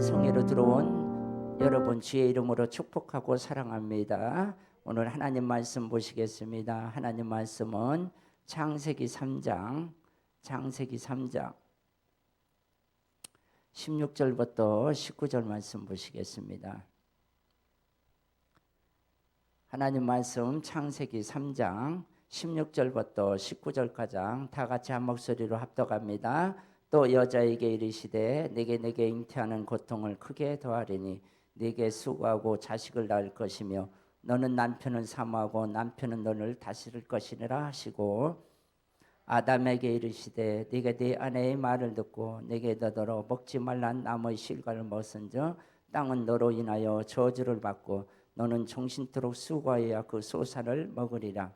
성회로 들어온 여러분 주의 이름으로 축복하고 사랑합니다. 오늘 하나님 말씀 보시겠습니다. 하나님 말씀은 창세기 3장 16절부터 19절 말씀 보시겠습니다. 하나님 말씀 창세기 3장 16절부터 19절까지 다 같이 한 목소리로 합독합니다. 또 여자에게 이르시되 내게 잉태하는 고통을 크게 더하리니 네게 수고하고 자식을 낳을 것이며 너는 남편을 사모하고 남편은 너를 다스릴 것이니라 하시고 아담에게 이르시되 네가 네 아내의 말을 듣고 내게 너더러 먹지 말란 나무의 실과를 먹은즉 땅은 너로 인하여 저주를 받고 너는 종신토록 수고하여야 그 소산을 먹으리라.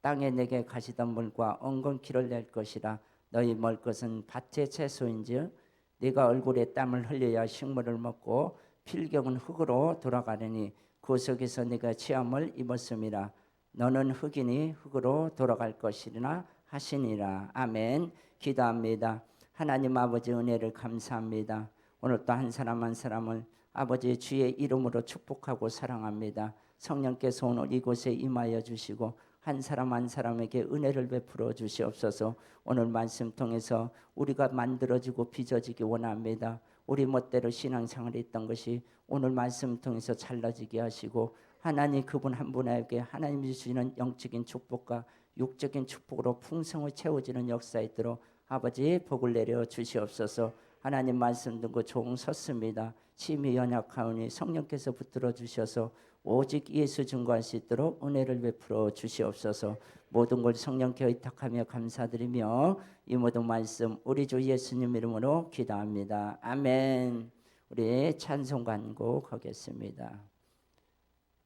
땅에 내게 가시던 물과 엉겅퀴를 낼 것이라. 너희 먹을 것은 밭의 채소인즉 네가 얼굴에 땀을 흘려야 식물을 먹고 필경은 흙으로 돌아가려니 그 속에서 네가 취함을 입었음이라. 너는 흙이니 흙으로 돌아갈 것이리라 하시니라. 아멘. 기도합니다. 하나님 아버지 은혜를 감사합니다. 오늘 또 한 사람 한 사람을 아버지 주의 이름으로 축복하고 사랑합니다. 성령께서 오늘 이곳에 임하여 주시고 한 사람 한 사람에게 은혜를 베풀어 주시옵소서. 오늘 말씀 통해서 우리가 만들어지고 빚어지기 원합니다. 우리 멋대로 신앙생활을 했던 것이 오늘 말씀 통해서 잘라지게 하시고 하나님 그분 한 분에게 하나님이 주시는 영적인 축복과 육적인 축복으로 풍성을 채워지는 역사에 있도록 아버지 복을 내려 주시옵소서. 하나님 말씀 듣고 종 섰습니다. 심히 연약하오니 성령께서 붙들어 주셔서 오직 예수 증거할 수 있도록 은혜를 베풀어 주시옵소서. 모든 걸 성령께 의탁하며 감사드리며 이 모든 말씀 우리 주 예수님 이름으로 기도합니다. 아멘. 우리 찬송 간곡 하겠습니다.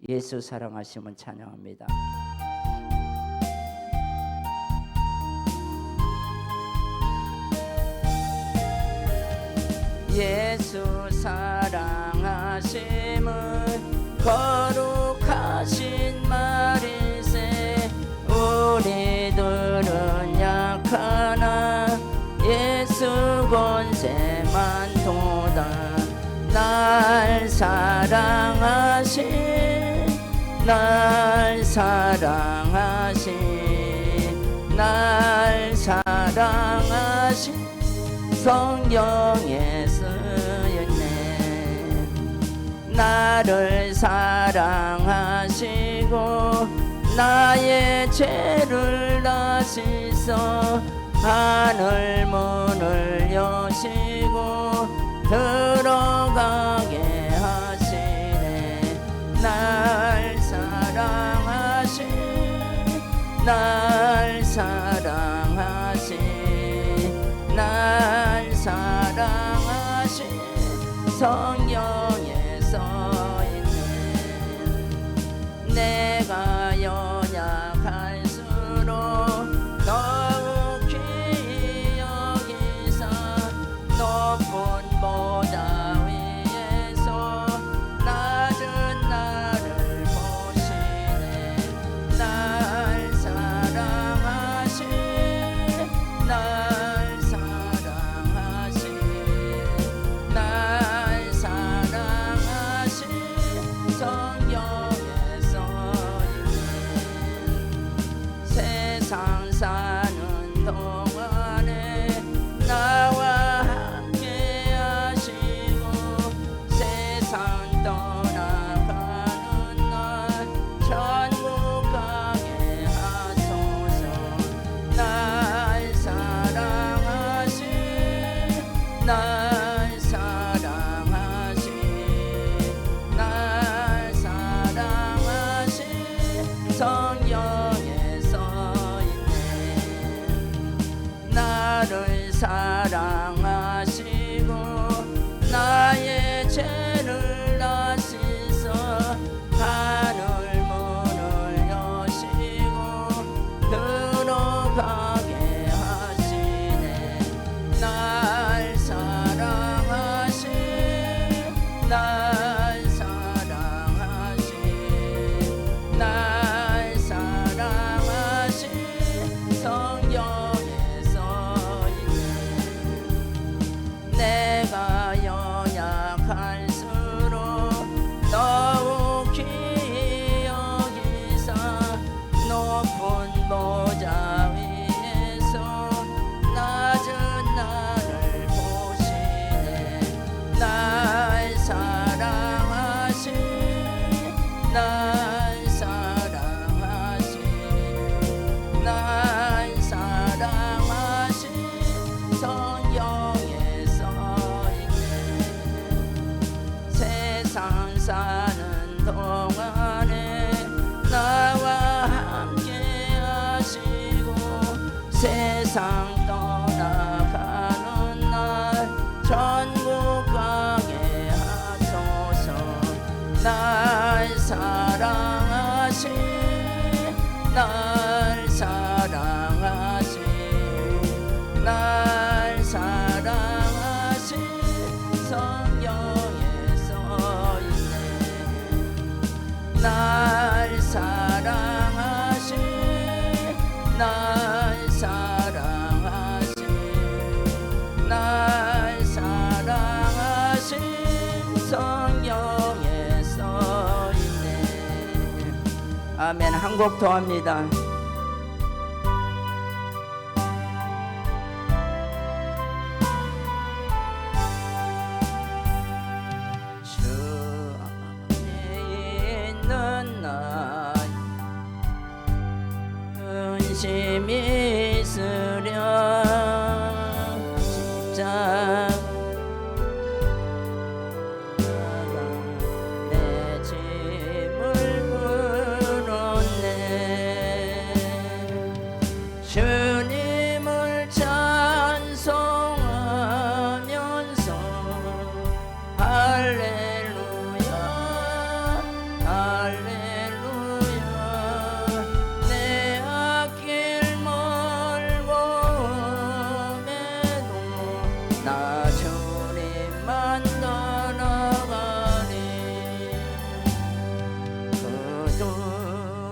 예수 사랑하시면 찬양합니다. 예수 사랑하심은 거룩하신 말일세. 우리들은 약하나 예수 권세만 도다. 날 사랑하신 성경에 쓰였네. 나를 사랑하시고 나의 죄를 다시서 하늘 문을 여시고 들어가게 하시네. 날 사랑하신 성경에 써있네. 내가 연약할수록 더욱 귀히 여기사 높은 보좌 위에서 낮은 나를 보시네. 날 사랑하신 성경에 써있네. 세상 사는 동안에 나와 함께 하시고 세상 떠나가는 날 천국 가게 하소서. 날 사랑하신 성경에 써있네. 나를 사랑하시고 나의 죄를 다시서 하늘 문을 여시고 들어가게 하시네. 날 사랑하신 성경에 써있네. 한 곡 더 합니다. 주에 있는 나 근심이 있으려 십자가 내 짐을 물었네. 주님을 찬송하면서 할렐루야 할렐루야 내 앞길 멀고 매도 나 주님만 따라가리. 그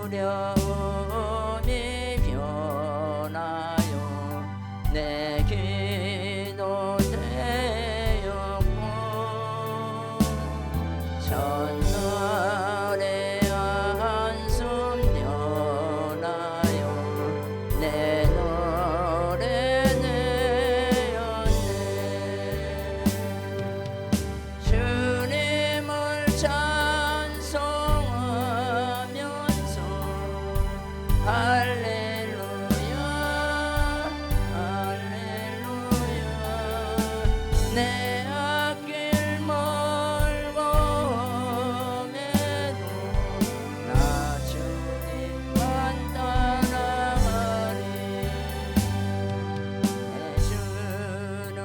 두려움이 변하여 내 기도 되었고 첫날의 한숨 변하여 내 노래 되었네. 주님을 찬송하면서 할렐루야 할렐루야 내 앞길 멀고 매도 나 주님만 따라가리. 내 주는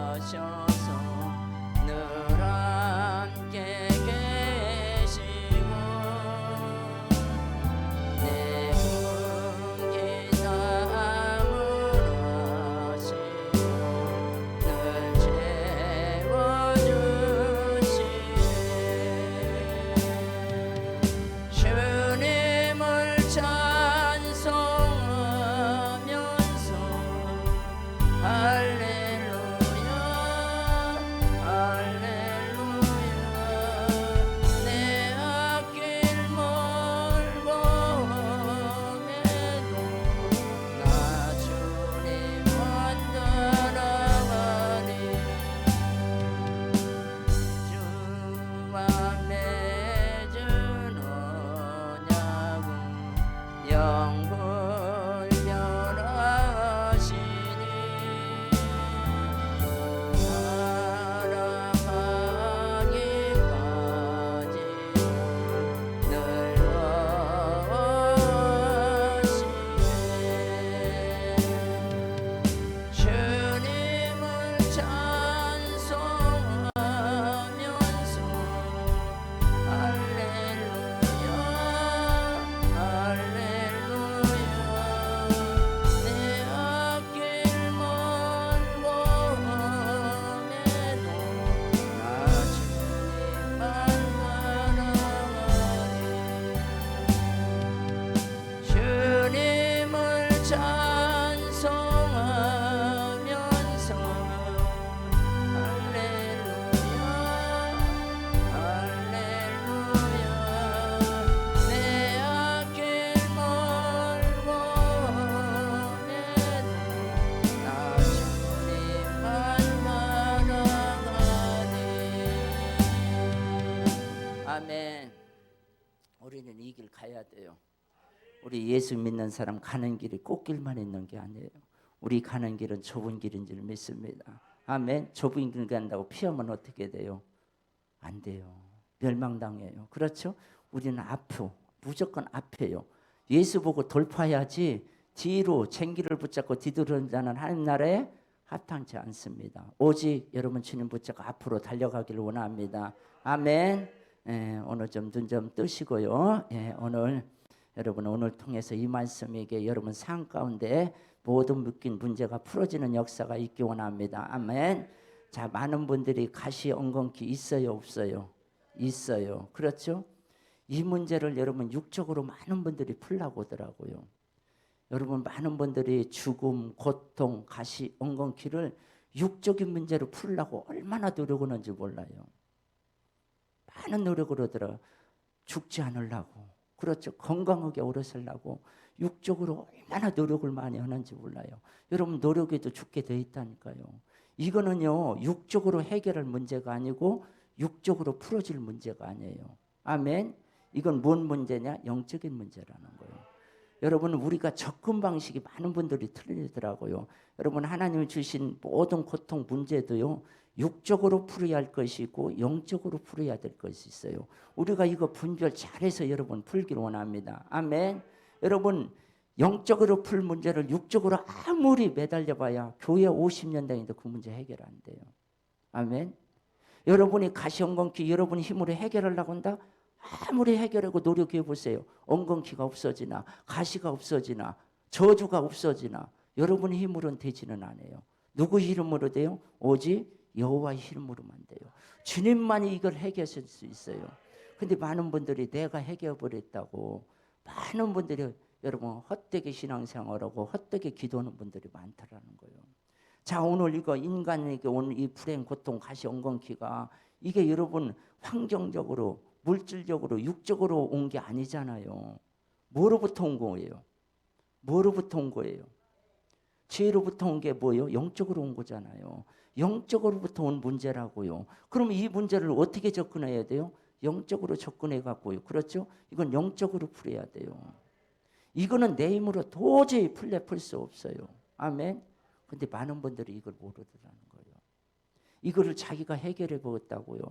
자비하셔서 늘 함께 계시고 내 군기 담으시고 늘 채워주시네. 주님을 찬송하면서 할렐루야 할렐루야 내 앞길 멀고 매도 나 주님만 따라가리. 주와 맺은 언약은 영불 변하시니 사랑하기까지 늘 원하시네. 주님을 찬송하면서 할렐루야 할렐루야 내 앞길 멀고 매도 나 주님만 바라가리. 주님을 찬송하면서 할렐루야 할렐루야 내 앞길 멀고 매도 나 주님만 바라가리. 아멘. 우리는 이 길 가야 돼요. 우리 예수 믿는 사람 가는 길이 꽃길만 있는 게 아니에요. 우리 가는 길은 좁은 길인 줄 믿습니다. 아멘. 좁은 길 간다고 피하면 어떻게 돼요? 안 돼요. 멸망당해요. 그렇죠? 우리는 무조건 앞에요. 예수 보고 돌파해야지 뒤로 쟁기를 붙잡고 뒤돌아오는 자는 하나님 나라에 합당치 않습니다. 오직 여러분 주님 붙잡고 앞으로 달려가기를 원합니다. 아멘. 오늘 좀 눈 좀 뜨시고요. 오늘 여러분 오늘 통해서 이 말씀에게 여러분 삶 가운데 모든 묶인 문제가 풀어지는 역사가 있기 원합니다. 아멘. 자, 많은 분들이 가시 엉겅퀴 있어요, 없어요? 있어요. 그렇죠? 이 문제를 여러분 육적으로 많은 분들이 풀라고 하더라고요. 여러분 많은 분들이 죽음, 고통, 가시 엉겅퀴를 육적인 문제로 풀려고 얼마나 노력하는지 몰라요. 많은 노력을 하더라. 죽지 않으려고, 그렇죠, 건강하게 오래 살려고 육적으로 얼마나 노력을 많이 하는지 몰라요. 여러분 노력에도 죽게 돼 있다니까요. 이거는요 육적으로 해결할 문제가 아니고 육적으로 풀어질 문제가 아니에요. 아멘. 이건 뭔 문제냐? 영적인 문제라는 거예요. 여러분 우리가 접근 방식이 많은 분들이 틀리더라고요. 여러분 하나님이 주신 모든 고통 문제도요 육적으로 풀어야 할 것이 있고 영적으로 풀어야 될 것이 있어요. 우리가 이거 분별 잘해서 여러분 풀기를 원합니다. 아멘. 여러분 영적으로 풀 문제를 육적으로 아무리 매달려 봐야 교회 50년 다니도 그 문제 해결 안 돼요. 아멘. 여러분이 가시엉겅퀴 여러분이 힘으로 해결하려고 한다? 아무리 해결하고 노력해 보세요. 엉겅퀴가 없어지나 가시가 없어지나 저주가 없어지나 여러분의 힘으로는 되지는 않아요. 누구 이름으로 돼요? 오직 여호와의 이름으로만 돼요. 주님만이 이걸 해결할 수 있어요. 근데 많은 분들이 내가 해결해 버렸다고, 많은 분들이 여러분 헛되게 신앙생활하고 헛되게 기도하는 분들이 많다라는 거예요. 자, 오늘 이거 인간에게 온 이 불행, 고통, 가시, 엉겅퀴가 이게 여러분 환경적으로, 물질적으로, 육적으로 온 게 아니잖아요. 뭐로부터 온 거예요? 뭐로부터 온 거예요? 죄로부터 온 게 뭐예요? 영적으로 온 거잖아요. 영적으로부터 온 문제라고요. 그럼 이 문제를 어떻게 접근해야 돼요? 영적으로 접근해 갖고요. 그렇죠? 이건 영적으로 풀어야 돼요. 이거는 내 힘으로 도저히 풀 수 없어요. 아멘. 근데 많은 분들이 이걸 모르더라는 거예요. 이거를 자기가 해결해 보겠다고요.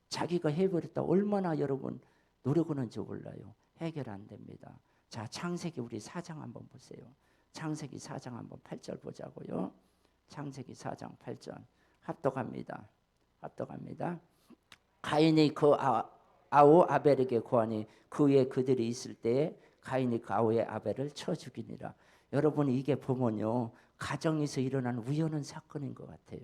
자기가 해버렸다 얼마나 여러분 노력하는지 몰라요. 해결 안 됩니다. 자, 창세기 우리 4장 한번 보세요. 창세기 4장 한번 8절 보자고요. 창세기 4장 8절 합독합니다. 합독합니다. 가인이 그 아우 아벨에게 고하니 그에 그들이 있을 때에 가인이 그 아우의 아벨을 쳐 죽이니라. 여러분 이게 보면요 가정에서 일어난 우연한 사건인 것 같아요.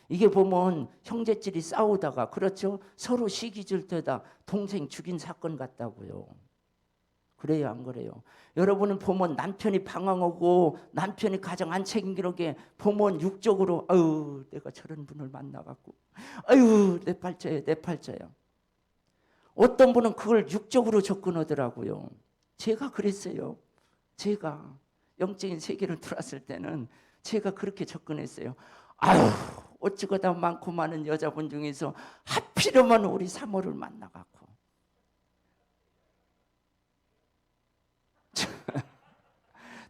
이게 보면 형제끼리 싸우다가 그렇죠 서로 시기 질투다 동생 죽인 사건 같다고요. 그래요 안 그래요? 여러분은 보면 남편이 방황하고 남편이 가정 안 책임지게 보면 육적으로 아유 내가 저런 분을 만나갖고 아유 내 팔자야 내 팔자야. 어떤 분은 그걸 육적으로 접근하더라고요. 제가 그랬어요. 제가 영적인 세계를 들어왔을 때는 제가 그렇게 접근했어요. 아유 어찌고다 많고 많은 여자분 중에서 하필이면 우리 사모를 만나갖고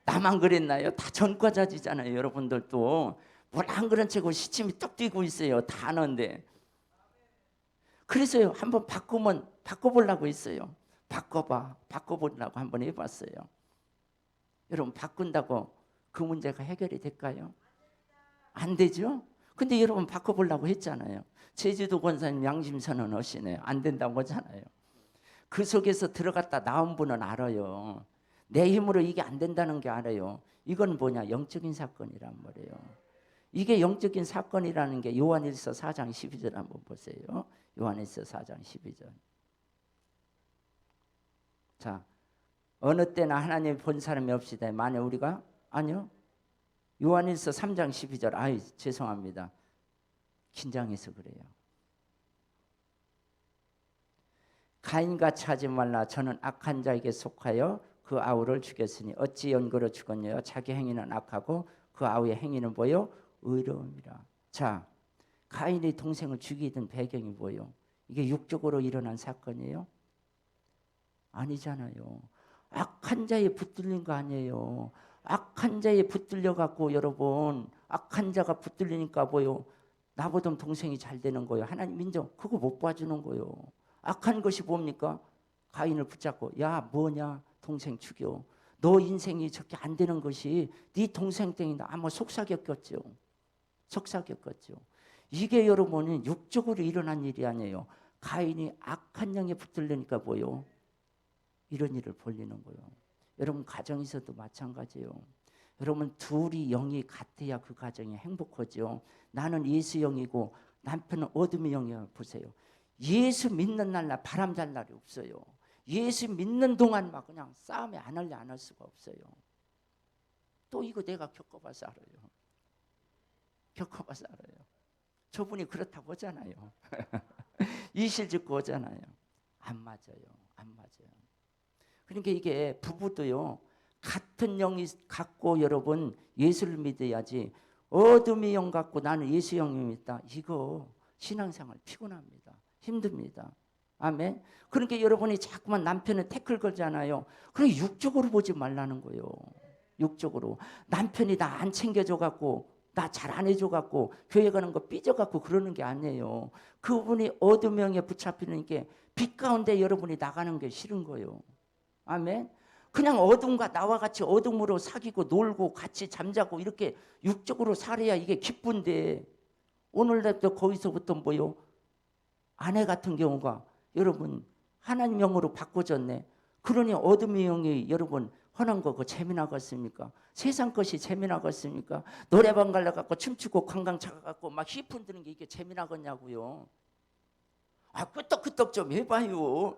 나만 그랬나요? 다 전과자지잖아요. 여러분들도 뭘 안 그런 채고 시침이 떡 뛰고 있어요. 다 아는데. 그래서요 한번 바꿔보려고 했어요. 바꿔보려고 한번 해봤어요. 여러분 바꾼다고 그 문제가 해결이 될까요? 안 되죠? 근데 여러분 바꿔보려고 했잖아요. 제주도 권사님 양심선언 하시네요. 안 된다고 하잖아요. 그 속에서 들어갔다 나온 분은 알아요. 내 힘으로 이게 안 된다는 게 알아요. 이건 뭐냐? 영적인 사건이란 말이에요. 이게 영적인 사건이라는 게 요한일서 4장 12절 한번 보세요. 요한일서 4장 12절. 자, 어느 때나 하나님 본 사람이 없이다. 만약 우리가 아니요. 요한일서 3장 12절. 아이 죄송합니다. 긴장해서 그래요. 가인같이 하지 말라. 저는 악한 자에게 속하여 그 아우를 죽였으니 어찌 연고로 죽었냐요? 자기 행위는 악하고 그 아우의 행위는 뭐요? 의로움이라. 자, 가인이 동생을 죽이던 배경이 뭐요? 이게 육적으로 일어난 사건이에요? 아니잖아요. 악한 자에 붙들린 거 아니에요. 악한 자에 붙들려 갖고 여러분 악한 자가 붙들리니까 뭐요? 나보다 동생이 잘 되는 거예요. 하나님 인정. 그거 못 봐주는 거예요. 악한 것이 뭡니까? 가인을 붙잡고 야 뭐냐 동생 죽여. 너 인생이 저렇게 안 되는 것이 네 동생 때문에 아마 속삭였겠죠. 속삭였겠죠. 이게 여러분은 육적으로 일어난 일이 아니에요. 가인이 악한 영에 붙들리니까 뭐요? 이런 일을 벌리는 거예요. 여러분 가정에서도 마찬가지예요. 여러분 둘이 영이 같아야 그 가정이 행복하죠. 나는 예수 영이고 남편은 어둠의 영이야. 보세요. 예수 믿는 날나 바람 잘 날이 없어요. 예수 믿는 동안 막 그냥 싸움에 안 할 수가 없어요. 또 이거 내가 겪어봐서 알아요. 겪어봐서 알아요. 저분이 그렇다고 하잖아요. 이실 짓고 오잖아요. 안 맞아요. 안 맞아요. 그러니까 이게 부부도요. 같은 영이 갖고 여러분 예수를 믿어야지 어둠의 영 갖고 나는 예수 영이 있다. 이거 신앙생활 피곤합니다. 힘듭니다. 아멘. 그러니까 여러분이 자꾸만 남편을 태클 걸잖아요. 그럼 육적으로 보지 말라는 거예요. 육적으로. 남편이 나 안 챙겨줘 갖고 나 잘 안 해줘 갖고 교회 가는 거 삐져 갖고 그러는 게 아니에요. 그분이 어둠 영에 붙잡히는 게 빛 가운데 여러분이 나가는 게 싫은 거예요. 아멘. 그냥 어둠과 나와 같이 어둠으로 사귀고 놀고 같이 잠자고 이렇게 육적으로 살아야 이게 기쁜데 오늘날도 거기서부터 뭐요? 아내 같은 경우가 여러분 하나님 영으로 바꿔졌네. 그러니 어둠의 영이 여러분 허는 거 그거 재미나겠습니까? 세상 것이 재미나겠습니까? 노래방 가려갖고 춤추고 관광차 가갖고 막 휘푼 드는 게 이게 재미나겠냐고요. 아 끄떡끄떡 좀 해봐요.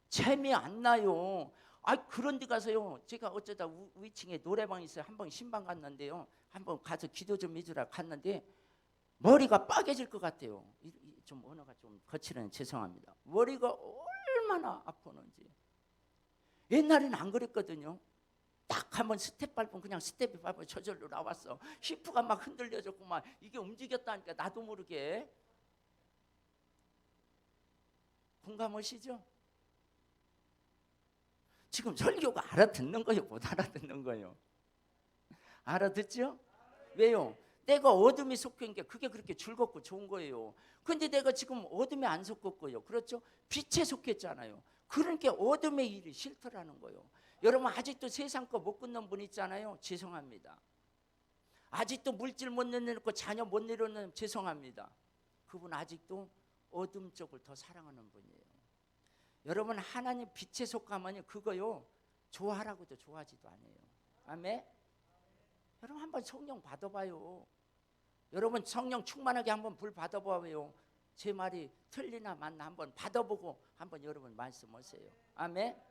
재미 안 나요. 아 그런 데 가서요. 제가 어쩌다 위층에 노래방이 있어요. 한번 신방 갔는데요. 한번 가서 기도 좀 해주라 갔는데 머리가 빠개질 것 같아요. 좀 언어가 좀 거칠은 죄송합니다. 머리가 얼마나 아프는지. 옛날에는 안 그랬거든요. 딱 한번 스텝 밟으면 그냥 스텝 밟으면 저절로 나왔어. 히프가 막 흔들려졌구만. 이게 움직였다니까 나도 모르게. 공감하시죠? 지금 설교가 알아듣는 거예요? 못 알아듣는 거예요? 알아듣죠? 왜요? 내가 어둠에 속해 있는 게 그게 그렇게 즐겁고 좋은 거예요. 근데 내가 지금 어둠에 안 속했고요. 그렇죠? 빛에 속했잖아요. 그러니까 어둠의 일이 싫더라는 거예요. 여러분 아직도 세상 거 못 끊는 분 있잖아요. 죄송합니다. 아직도 물질 못 내놓고 자녀 못 내려놓는 죄송합니다. 그분 아직도 어둠 쪽을 더 사랑하는 분이에요. 여러분 하나님 빛에 속하면요 그거요 좋아하라고도 좋아하지도 않아요. 아멘. 여러분 한번 성령 받아봐요. 여러분 성령 충만하게 한번 불 받아봐요. 제 말이 틀리나 맞나 한번 받아보고 한번 여러분 말씀하세요. 아멘.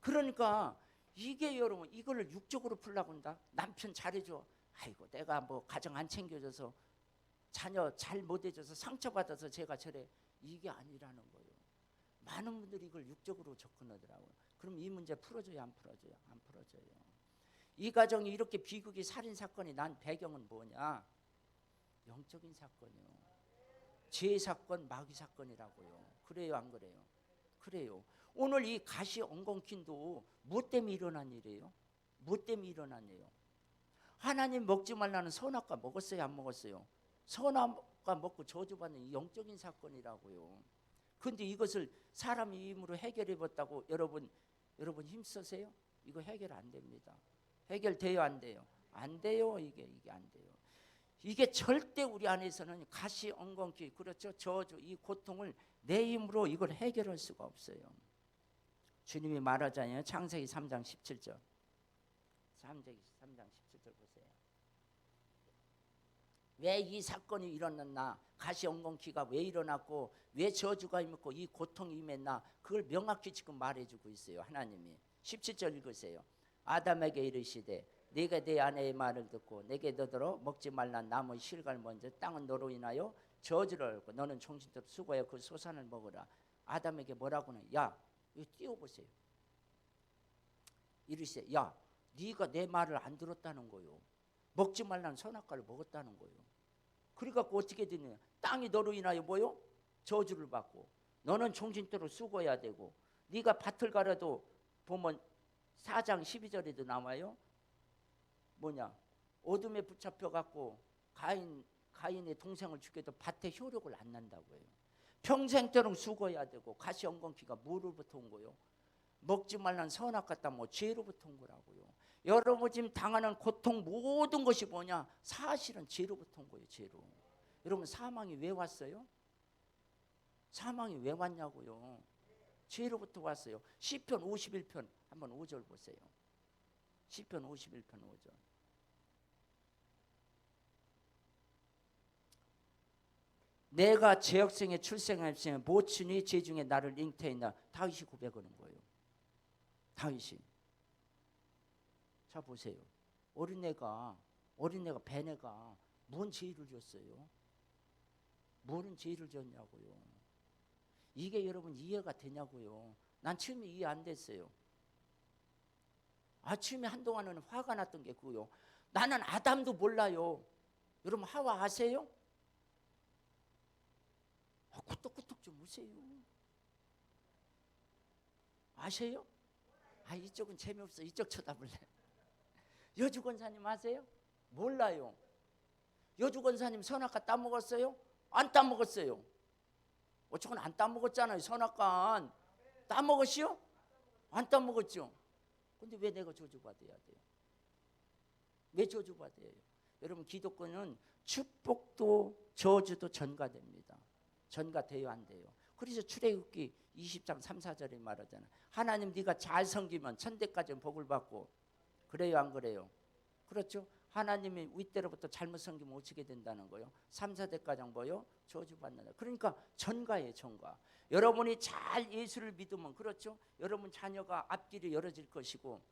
그러니까 이게 여러분 이거를 육적으로 풀라고 한다. 남편 잘해줘. 아이고 내가 뭐 가정 안 챙겨줘서 자녀 잘 못해줘서 상처받아서 제가 저래. 이게 아니라는 거예요. 많은 분들이 이걸 육적으로 접근하더라고요. 그럼 이 문제 풀어줘요 안 풀어줘요? 안 풀어줘요. 이 가정이 이렇게 비극이 살인 사건이 난 배경은 뭐냐? 영적인 사건이요. 죄 사건, 마귀 사건이라고요. 그래요 안 그래요? 그래요. 오늘 이 가시 엉겅퀴도 뭐 때문에 일어난 일이에요? 뭐 때문에 일어난 일이에요? 하나님 먹지 말라는 선악과 먹었어요 안 먹었어요? 선악과 먹고 저주받는 이 영적인 사건이라고요. 근데 이것을 사람의 힘으로 해결해 봤다고 여러분 힘쓰세요? 이거 해결 안 됩니다. 해결돼요 안 돼요? 안 돼요. 이게 안 돼요. 이게 절대 우리 안에서는 가시 엉겅퀴 그렇죠? 저주 이 고통을 내 힘으로 이걸 해결할 수가 없어요. 주님이 말하잖아요. 창세기 3장 17절. 창세기 3장 17절 보세요. 왜 이 사건이 일어났나? 가시 엉겅퀴가 왜 일어났고 왜 저주가 임했고 이 고통이 임했나? 그걸 명확히 지금 말해주고 있어요. 하나님이 17절 읽으세요. 아담에게 이르시되 네가 네 아내의 말을 듣고 내게 너더러 먹지 말라 나무의 실과를 먼저 땅은 너로 인하여 저주를 얻고 너는 정신대로 수고하여 그 소산을 먹으라. 아담에게 뭐라고는 야 이거 띄워보세요. 이르시되 야 네가 내 말을 안 들었다는 거요. 먹지 말라는 선악과를 먹었다는 거예요. 그래갖고 어떻게 되느냐? 땅이 너로 인하여 뭐요? 저주를 받고 너는 정신대로 수고해야 되고 네가 밭을 갈아도 보면 4장 12절에도 나와요. 뭐냐? 어둠에 붙잡혀갖고 가인의 동생을 죽여도 밭에 효력을 안 난다고 해요. 평생도록 수고해야 되고 가시 엉겅퀴가 뭐로부터 온 거요? 먹지 말라는 선악 같다 뭐 죄로부터 온 거라고요. 여러분 지금 당하는 고통 모든 것이 뭐냐? 사실은 죄로부터 온 거예요. 죄로. 여러분 사망이 왜 왔어요? 사망이 왜 왔냐고요? 죄로부터 왔어요. 시편 51편 한번 5절 보세요. 시편 51편 5절. 내가 죄악성에 출생했으면 모친이 죄 중에 나를 잉태했나? 다윗이 고백하는 거예요. 다윗이. 자 보세요. 어린애가 배내가 뭔 죄를 줬어요? 뭐는 죄를 졌냐고요. 이게 여러분 이해가 되냐고요. 난 처음에 이해 안 됐어요. 아침에 한동안은 화가 났던 게 그거요. 나는 아담도 몰라요. 여러분 하와 아세요? 꾸덕꾸덕 좀 우세요. 아세요? 이쪽은 재미없어. 이쪽 쳐다볼래. 여주 권사님 아세요? 몰라요. 여주 권사님 선악과 따먹었어요? 안 따먹었어요. 저건 안 따먹었잖아요. 선악과 따먹었시요? 안 따먹었죠. 근데 왜 내가 저주받아야 돼요? 왜 저주받아야 해요? 여러분 기독교는 축복도 저주도 전가됩니다. 전가돼요 안 돼요? 그래서 출애굽기 20장 3, 4절에 말하잖아요. 하나님 네가 잘 섬기면 천대까지 복을 받고, 그래요 안 그래요? 그렇죠? 하나님이 윗대로부터 잘못 섬기면 어떻게 된다는 거예요? 3, 4대까지 뭐요? 저주받는다. 그러니까 전가예요 전가. 여러분이 잘 예수를 믿으면, 그렇죠? 여러분 자녀가 앞길이 열어질 것이고,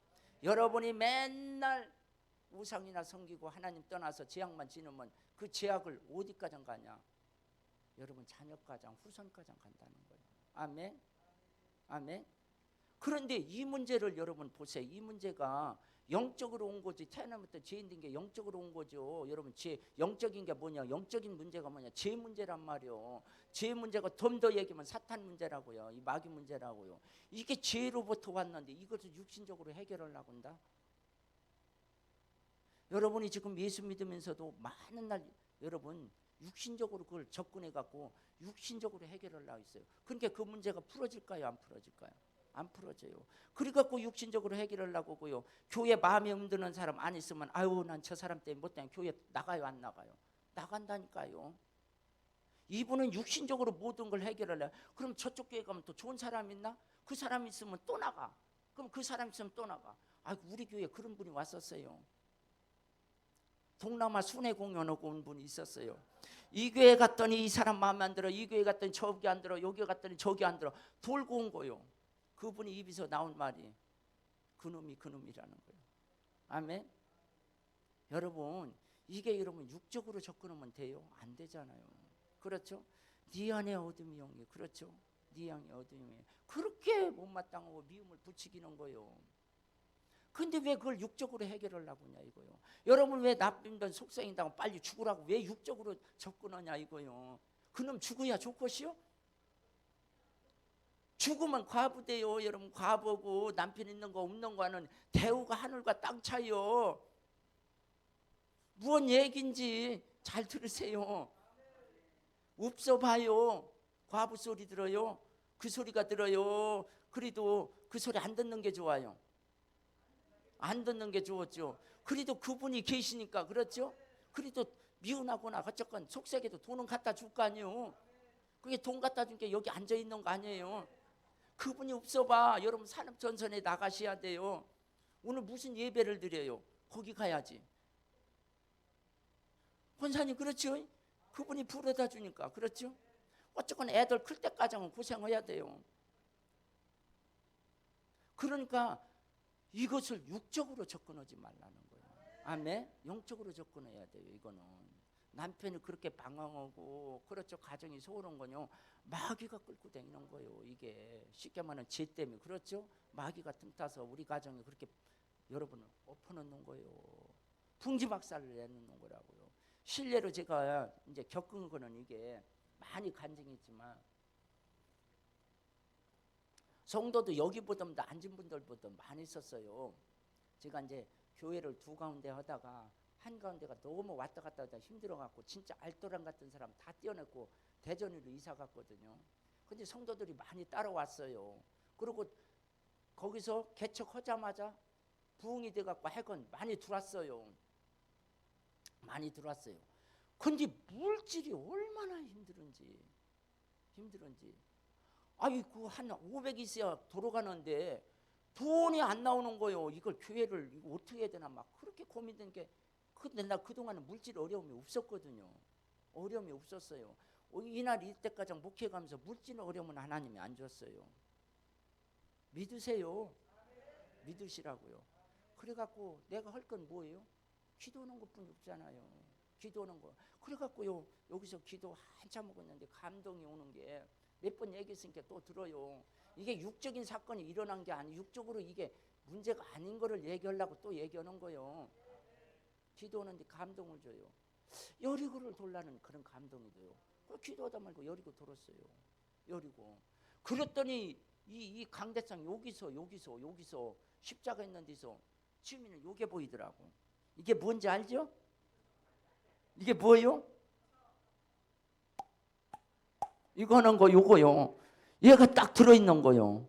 여러분이 맨날 우상이나 섬기고 하나님 떠나서 죄악만 지으면 그 죄악을 어디까지 가냐? 여러분 자녀가장 후손가장 간다는 거예요. 아멘. 아멘. 그런데 이 문제를 여러분 보세요. 이 문제가 영적으로 온 거지. 태어나부터 죄인 된 게 영적으로 온 거죠. 여러분 죄 영적인 게 뭐냐? 영적인 문제가 뭐냐? 죄 문제란 말이요. 죄 문제가 좀 더 얘기하면 사탄 문제라고요. 이 마귀 문제라고요. 이게 죄로부터 왔는데 이것을 육신적으로 해결하려고 한다. 여러분이 지금 예수 믿으면서도 많은 날 여러분 육신적으로 그걸 접근해 갖고 육신적으로 해결하려고 있어요. 그러니까 그 문제가 풀어질까요? 안 풀어질까요? 안 풀어져요. 그래 갖고 육신적으로 해결하려고 하고요. 교회 마음에 힘드는 사람 안 있으면 아유 난 저 사람 때문에 못 다녀. 교회 나가요 안 나가요? 나간다니까요. 이분은 육신적으로 모든 걸 해결하려. 그럼 저쪽 교회 가면 또 좋은 사람 있나? 그 사람 있으면 또 나가. 그럼 그 사람 있으면 또 나가. 우리 교회에 그런 분이 왔었어요. 동남아 순회 공연하고 온 분이 있었어요. 이 교회 갔더니 이 사람 마음에 안 들어. 이 교회 갔더니 저기 안 들어. 여기 갔더니 저기 안 들어. 돌고 온 거요. 그분이 입에서 나온 말이 그놈이 그놈이라는 거예요. 아멘. 여러분 이게 여러분 육적으로 접근하면 돼요? 안 되잖아요. 그렇죠? 네 안에 어둠이 영이, 그렇죠? 네 안에 어둠이 영이. 그렇게 못마땅하고 미움을 부추기는 거예요. 근데 왜 그걸 육적으로 해결하려고 하냐 이거요. 여러분 왜 나쁜 속성이다고 빨리 죽으라고 왜 육적으로 접근하냐 이거요. 그놈 죽어야 좋겠시요? 죽으면 과부 돼요. 여러분 과부고 남편 있는 거 없는 거는 대우가 하늘과 땅 차이요. 무슨 얘기인지 잘 들으세요. 없어 봐요. 과부 소리 들어요. 그 소리가 들어요. 그래도 그 소리 안 듣는 게 좋아요. 안 듣는 게 좋았죠. 그래도 그분이 계시니까, 그렇죠? 그래도 미운하거나 어쨌건 속세게도 돈은 갖다 줄 거 아니에요. 그게 돈 갖다 준 게 여기 앉아 있는 거 아니에요. 그분이 없어 봐. 여러분 산업전선에 나가셔야 돼요. 오늘 무슨 예배를 드려요? 거기 가야지. 권사님 그렇죠? 그분이 부르다 주니까, 그렇죠? 어쨌건 애들 클 때까지는 고생해야 돼요. 그러니까 이것을 육적으로 접근하지 말라는 거예요. 아멘. 영적으로 접근해야 돼요. 이거는 남편이 그렇게 방황하고, 그렇죠, 가정이 소홀한 거요. 마귀가 끌고 다니는 거예요. 이게 쉽게 말하면 죄 때문에, 그렇죠? 마귀가 틈타서 우리 가정에 그렇게 여러분을 엎어놓는 거예요. 풍지박살을 내놓는 거라고요. 실례로 제가 이제 겪은 거는 이게 많이 간증했지만, 성도도 여기 보던 앉은 분들보다 많이 있었어요. 제가 이제 교회를 두 가운데 하다가 한 가운데가 너무 왔다 갔다 하다 힘들어갖고 진짜 알토란 같은 사람 다 떼어냈고 대전으로 이사 갔거든요. 근데 성도들이 많이 따라왔어요. 그리고 거기서 개척하자마자 부흥이 돼갖고 해건 많이 들어왔어요. 많이 들어왔어요. 근데 물질이 얼마나 힘들은지. 그 한 500 있어야 돌아가는데 돈이 안 나오는 거예요. 이걸 교회를 이거 어떻게 해야 되나 막 그렇게 고민된 게. 근데 나 그동안은 물질 어려움이 없었거든요. 어려움이 없었어요. 이날 이때까지 목회가면서 물질 어려움은 하나님이 안 줬어요. 믿으세요. 믿으시라고요. 그래갖고 내가 할 건 뭐예요? 기도하는 것뿐이 없잖아요. 기도하는 거. 그래갖고요 여기서 기도 한참 먹었는데 감동이 오는 게 몇 번 얘기했으니까 또 들어요. 이게 육적인 사건이 일어난 게 아니 육적으로 이게 문제가 아닌 거를 얘기하려고 또 얘기하는 거예요. 기도하는데 감동을 줘요. 여리고를 돌라는 그런 감동이 돼요. 기도하다 말고 여리고 돌았어요. 여리고. 그랬더니 이 강대상 여기서 십자가 있는 데서 주민은 요게 보이더라고. 이게 뭔지 알죠? 이게 뭐예요? 이거는 거 요거요. 얘가 딱 들어있는 거요.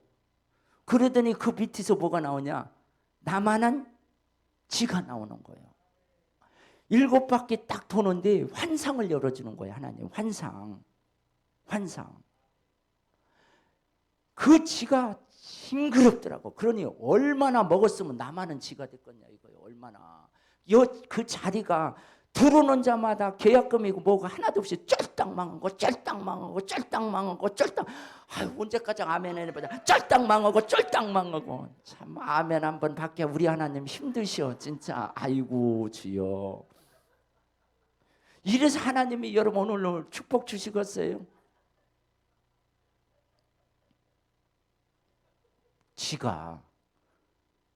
그러더니 그 밑에서 뭐가 나오냐? 나만한 지가 나오는 거예요. 7바퀴 딱 도는데 환상을 열어주는 거예요. 하나님 환상. 그 지가 징그럽더라고. 그러니 얼마나 먹었으면 나만은 지가 됐겠냐 이거예요. 얼마나. 그 자리가 들어오는 자마다 계약금이고 뭐가 하나도 없이 쫄딱 망하고 아유 언제까지 아멘 해보자. 쫄딱 망하고 참 아멘 한번 받게 우리 하나님 힘드시오 진짜. 아이고 주여. 이래서 하나님이 여러분 오늘 축복 주시겠어요? 지가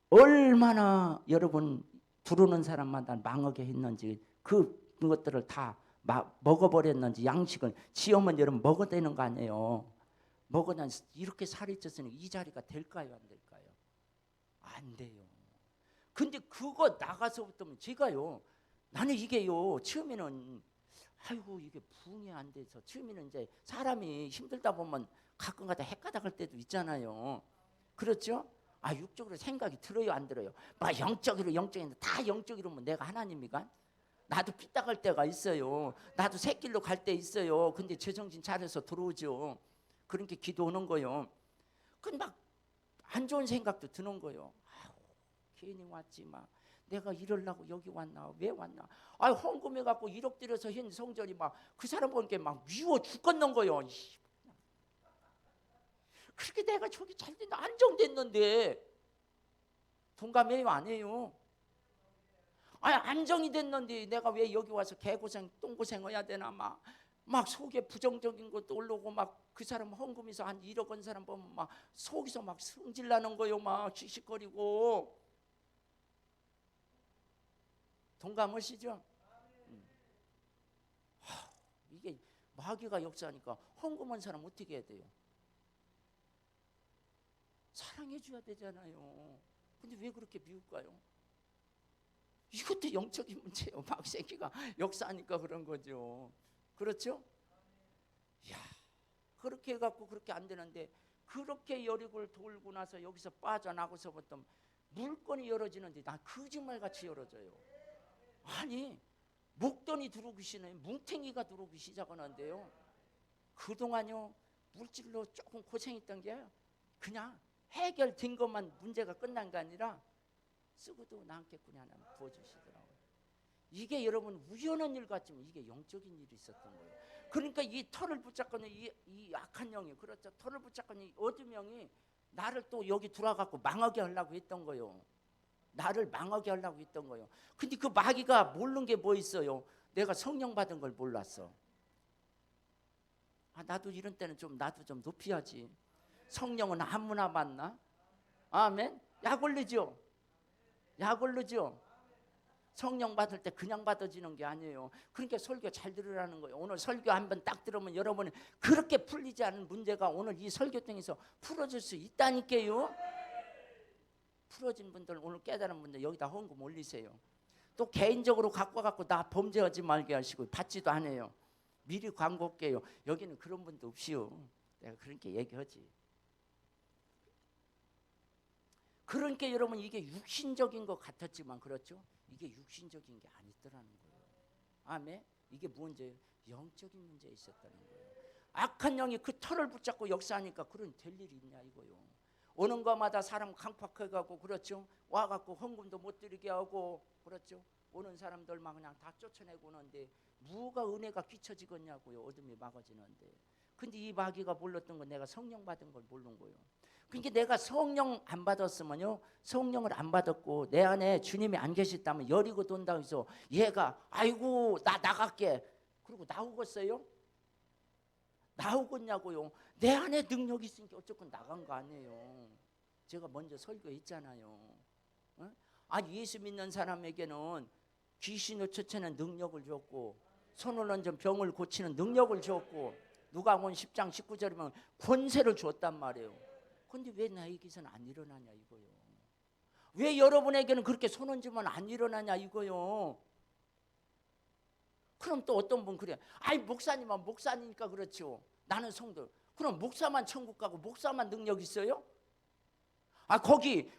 얼마나 여러분 들어오는 사람마다 망하게 했는지 그것들을 다 먹어버렸는지 양식을 지어면 여러분 먹어대는 거 아니에요. 먹어야 이렇게 살이 쪘으니 이 자리가 될까요 안 될까요? 안 돼요. 근데 그거 나가서부터는 제가요 나는 이게요 처음에는 아이고 이게 부응이 안 돼서 처음에는 이제 사람이 힘들다 보면 가끔가다 헷가닥할 때도 있잖아요. 그렇죠? 아 육적으로 생각이 들어요 안 들어요? 막 영적으로 다 영적이로면 내가 하나님이가? 나도 삐딱할 때가 있어요. 나도 새길로 갈 때 있어요. 근데 제정신 차려서 들어오죠. 그러니까 기도하는 거요. 근데 막 안 좋은 생각도 드는 거요. 아우, 괜히 왔지 막. 내가 이러려고 여기 왔나? 왜 왔나? 아 헌금해 갖고 1억 들여서 한 성전이 막 그 사람 보니까 막 미워 죽겠는 거요. 그렇게 내가 저기 잘 된다 안정됐는데 동감해요 안 해요? 아니 안정이 됐는데 내가 왜 여기 와서 개고생 똥고생 해야 되나 막 속에 부정적인 것도 올라오고 막 그 사람 헌금해서 한 1억 원 사람 보면 막 속에서 막 승질나는 거요 막 씩씩거리고. 동감하시죠? 이게 마귀가 역사하니까 헌금한 사람 어떻게 해야 돼요? 사랑해 줘야 되잖아요. 근데 왜 그렇게 미울까요? 이것도 영적인 문제예요. 막새끼가 역사하니까 그런 거죠. 그렇죠? 야, 그렇게 해갖고 그렇게 안 되는데 그렇게 여리고를 돌고 나서 여기서 빠져나고서부터 물건이 열어지는데 나 거짓말같이 열어져요. 아니 목돈이 들어오기 시작해 뭉탱이가 들어오기 시작하는데요. 그동안요 물질로 조금 고생했던 게 그냥 해결된 것만 문제가 끝난 게 아니라 쓰고도 남겠군요 하나님 부어주시더라고요. 이게 여러분 우연한 일 같지만 이게 영적인 일이 있었던 거예요. 그러니까 이 털을 붙잡고는 이 악한 영이 그렇죠. 털을 붙잡고는 이 어둠 영이 나를 또 여기 들어와갖고 망하게 하려고 했던 거예요. 나를 망하게 하려고 했던 거예요. 근데 그 마귀가 모르는 게 뭐 있어요? 내가 성령 받은 걸 몰랐어. 아, 나도 이런 때는 나도 좀 높여야지. 성령은 아무나 받나? 아멘. 약 올리죠. 약 올리죠. 성령 받을 때 그냥 받아지는 게 아니에요. 그러니까 설교 잘 들으라는 거예요. 오늘 설교 한번 딱 들으면 여러분은 그렇게 풀리지 않은 문제가 오늘 이 설교 통해서 풀어질 수 있다니까요. 풀어진 분들 오늘 깨달은 분들 여기다 헌금 올리세요. 또 개인적으로 갖고 나 범죄하지 말게 하시고 받지도 않아요. 미리 광고할게요. 여기는 그런 분도 없이요. 내가 그렇게 얘기하지. 그러니까 여러분 이게 육신적인 것 같았지만 그렇죠? 이게 육신적인 게 아니더라는 거예요. 아멘. 이게 문제예요? 영적인 문제에 있었다는 거예요. 악한 영이 그 털을 붙잡고 역사하니까 그런 될 일이 있냐 이거요. 오는 것마다 사람 강팍해가고 그렇죠. 와갖고 헌금도 못 드리게 하고 그렇죠. 오는 사람들만 그냥 다 쫓아내고 오는데 뭐가 은혜가 끼쳐지겠냐고요. 어둠이 막아지는데. 근데 이 마귀가 몰랐던 건 내가 성령 받은 걸 모르는 거예요. 그러니까 내가 성령 안 받았으면요, 성령을 안 받았고 내 안에 주님이 안 계셨다면 여리고 돈다고 해서 얘가 아이고 나 나갈게 그리고 나오겠어요? 나오겠냐고요. 내 안에 능력이 있으니까 어쨌건 나간 거 아니에요. 제가 먼저 설교했잖아요. 어? 아니 예수 믿는 사람에게는 귀신을 쫓아내는 능력을 줬고 손을 얹은 병을 고치는 능력을 줬고 누가복음 10장 19절이면 권세를 줬단 말이에요. 근데 왜 나에게서는 안 일어나냐 이거요. 왜 여러분에게는 그렇게 손 얹으면 안 일어나냐 이거요. 그럼 또 어떤 분 그래, 아이 목사님은 목사니까 그렇죠. 나는 성도. 그럼 목사만 천국 가고 목사만 능력 있어요? 아 거기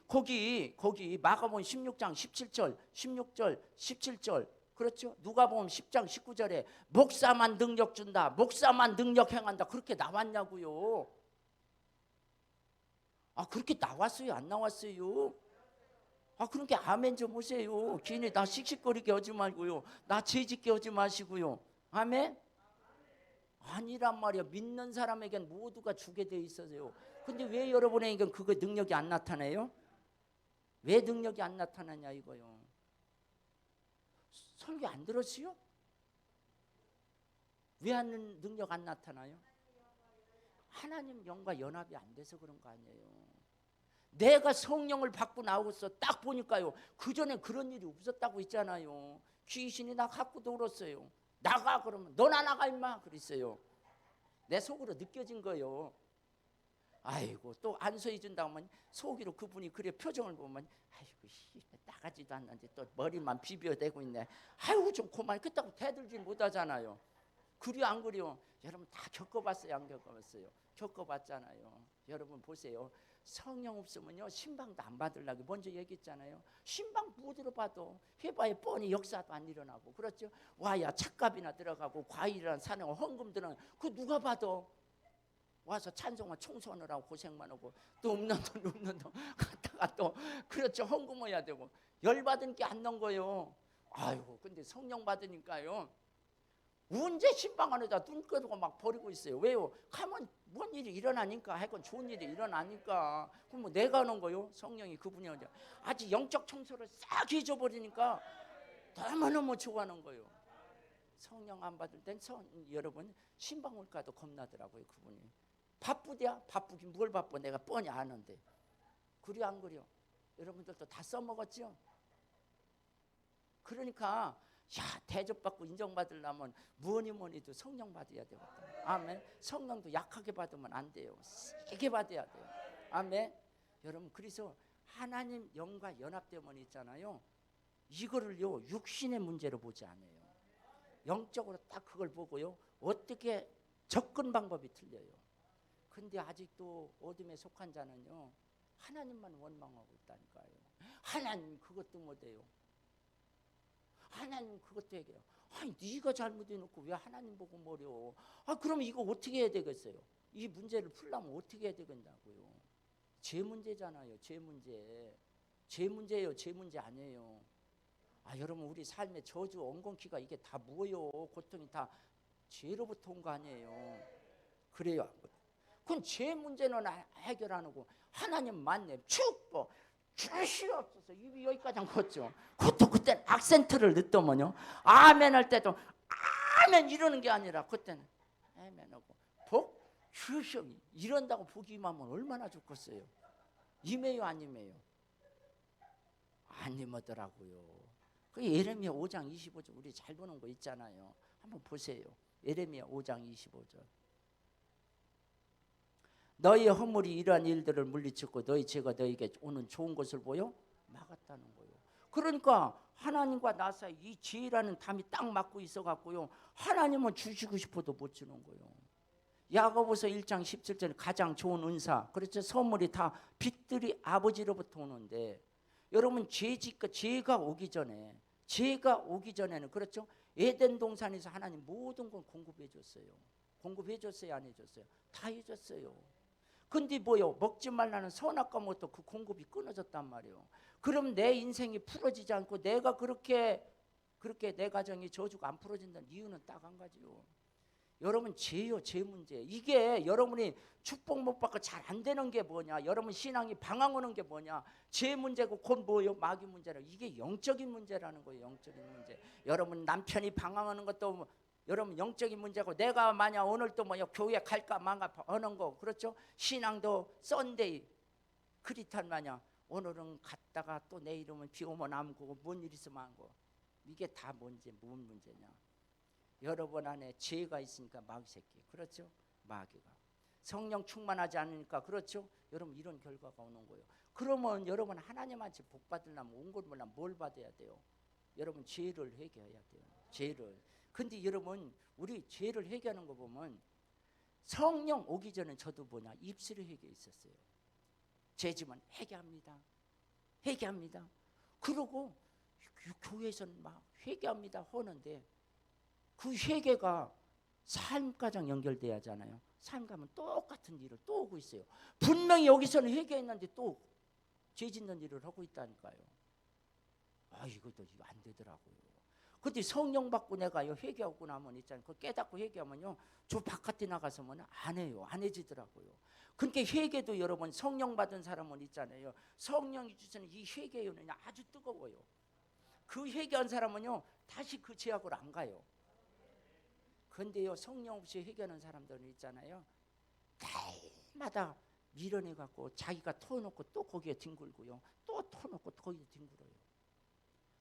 마가복음 16장 17절 16절 17절 그렇죠? 누가복음 10장 19절에 목사만 능력 준다, 목사만 능력 행한다 그렇게 나왔냐고요. 아 그렇게 나왔어요? 안 나왔어요? 아 그러니까 아멘 좀 하세요. 괜히 나 씩씩거리게 하지 말고요, 나 죄짓게 하지 마시고요. 아멘? 아니란 말이야. 믿는 사람에겐 모두가 주게 돼 있어요. 근데 왜 여러분에겐 그거 능력이 안 나타나요? 왜 능력이 안 나타나냐 이거요. 설교 안 들었어요? 왜 능력 안 나타나요? 하나님 영과 연합이 안 돼서 그런 거 아니에요. 내가 성령을 받고 나오고서 딱 보니까요, 그전에 그런 일이 없었다고 있잖아요. 귀신이 나 갖고 돌았어요. 나가 그러면 너나 나가 임마 그랬어요. 내 속으로 느껴진 거예요. 아이고 또 안 서해준다고 하면 속으로 그분이 그래 표정을 보면 아이고 나가지도 않는데 또 머리만 비벼대고 있네. 아이고 좀 그만 그렇다고 대들지 못하잖아요. 그려 안 그려? 여러분 다 겪어봤어요 안 겪어봤어요? 겪어봤잖아요. 여러분 보세요. 성령 없으면요 신방도 안 받으려고 먼저 얘기했잖아요. 신방 못 들어봐도 해봐야 뻔히 역사도 안 일어나고 그렇죠? 와야 착값이나 들어가고 과일이란 사는 헌금 들어가고 그 누가 봐도 와서 찬송을 청소하느라고 고생만 하고 또 없는 돈 갖다가 또 그렇죠 헌금해야 되고 열받은 게 안 넣은 거예요. 아이고 근데 성령 받으니까요 언제 신방 안에다 눈 끄고 막 버리고 있어요. 왜요? 가면 뭔 일이 일어나니까 하여간 좋은 일이 일어나니까. 그럼 뭐 내가 하는 거요? 성령이 그분이 하죠. 아직 영적 청소를 싹 해줘버리니까 너무너무 좋아하는 거예요. 성령 안 받을 땐 여러분 신방 올까도 겁나더라고요. 그분이 바쁘대야? 바쁘긴 뭘 바빠 내가 뻔히 아는데. 그려 안 그려? 여러분들도 다 써먹었죠? 그러니까 야 대접받고 인정받으려면 뭐니 해도 성령 받아야 되거든. 아멘. 성령도 약하게 받으면 안 돼요. 세게 받아야 돼요. 아멘. 여러분 그래서 하나님 영과 연합되면 있잖아요. 이거를요 육신의 문제로 보지 않아요. 영적으로 딱 그걸 보고요 어떻게 접근 방법이 틀려요. 근데 아직도 어둠에 속한 자는요 하나님만 원망하고 있다니까요. 하나님 그것도 못해요. 하나님 그것도 얘기해요. 아니 네가 잘못해놓고 왜 하나님 보고 뭐려. 아 그럼 이거 어떻게 해야 되겠어요? 이 문제를 풀려면 어떻게 해야 되겠냐고요. 제 문제잖아요. 제 문제. 제 문제예요. 제 문제 아니에요. 아 여러분 우리 삶의 저주 엉겅퀴가 이게 다 뭐예요? 고통이 다 죄로부터 온 거 아니에요. 그래요. 그건 제 문제는 해결 안 하고 하나님 만렙 축복 주시옵소서 입이 여기까지 안 컸죠. 그땐 악센트를 넣더만요. 아멘 할 때도 아멘 이러는 게 아니라 그때는 아멘 하고 복 주시옵 이런다고 복이 임하면 얼마나 좋겠어요. 임해요 안 임해요? 안 임하더라고요. 그 예레미야 5장 25절 우리 잘 보는 거 있잖아요. 한번 보세요. 예레미야 5장 25절 너희 허물이 이러한 일들을 물리쳤고 너희 죄가 너희에게 오는 좋은 것을 보여 막았다는 거예요. 그러니까 하나님과 나 사이 이 죄라는 담이 딱 막고 있어갖고요 하나님은 주시고 싶어도 못 주는 거예요. 야고보서 1장 17절 가장 좋은 은사 그렇죠. 선물이 다 빛들이 아버지로부터 오는데 여러분 죄가 오기 전에는 그렇죠. 에덴 동산에서 하나님 모든 걸 공급해 줬어요. 공급해 줬어요 안 해줬어요? 다 해줬어요. 근데 뭐요? 먹지 말라는 선악과부터 그 공급이 끊어졌단 말이에요. 그럼 내 인생이 풀어지지 않고 내가 그렇게 내 가정이 저주가 안 풀어진다는 이유는 딱 한 가지요. 여러분 죄요, 죄 문제. 이게 여러분이 축복 못 받고 잘 안 되는 게 뭐냐? 여러분 신앙이 방황하는 게 뭐냐? 죄 문제고 곧 뭐요? 마귀 문제라. 이게 영적인 문제라는 거예요. 영적인 문제. 여러분 남편이 방황하는 것도 여러분 영적인 문제고, 내가 만약 오늘 또 뭐요? 교회 갈까 말까 하는 거, 그렇죠? 신앙도 썬데이 크리탄 마냥 오늘은 갔다가 또 내일은 비 오면 안 가고 뭔 일 있으면 안 가고. 이게 다 뭔지 무슨 문제냐? 여러분 안에 죄가 있으니까 마귀 새끼, 그렇죠? 마귀가 성령 충만하지 않으니까, 그렇죠? 여러분 이런 결과가 오는 거예요. 그러면 여러분 하나님한테 복 받으려면 온 걸 몰라 뭘 받아야 돼요? 여러분 죄를 회개해야 돼요. 죄를. 근데 여러분 우리 죄를 회개하는 거 보면 성령 오기 전에 저도 뭐냐 입술에 회개했었어요. 죄지만 회개합니다. 회개합니다. 그러고 교회에서는 막 회개합니다 하는데 그 회개가 삶과장 연결돼야 하잖아요. 삶 가면 똑같은 일을 또 오고 있어요. 분명히 여기서는 회개했는데 또 죄 짓는 일을 하고 있다니까요. 아, 이것도 안 되더라고요. 근데 성령 받고 내가요 회개하고 나면 있잖아요. 그 깨닫고 회개하면요 저 바깥에 나가서면 안 해요. 안 해지더라고요. 그러니까 회개도 여러분 성령 받은 사람은 있잖아요. 성령이 주시는 이 회개는 아주 뜨거워요. 그 회개한 사람은요 다시 그 죄악으로 안 가요. 그런데요 성령 없이 회개하는 사람들은 있잖아요. 날마다 밀어내 갖고 자기가 터놓고 또 거기에 뒹굴고요. 또 터놓고 거기에 뒹굴어요.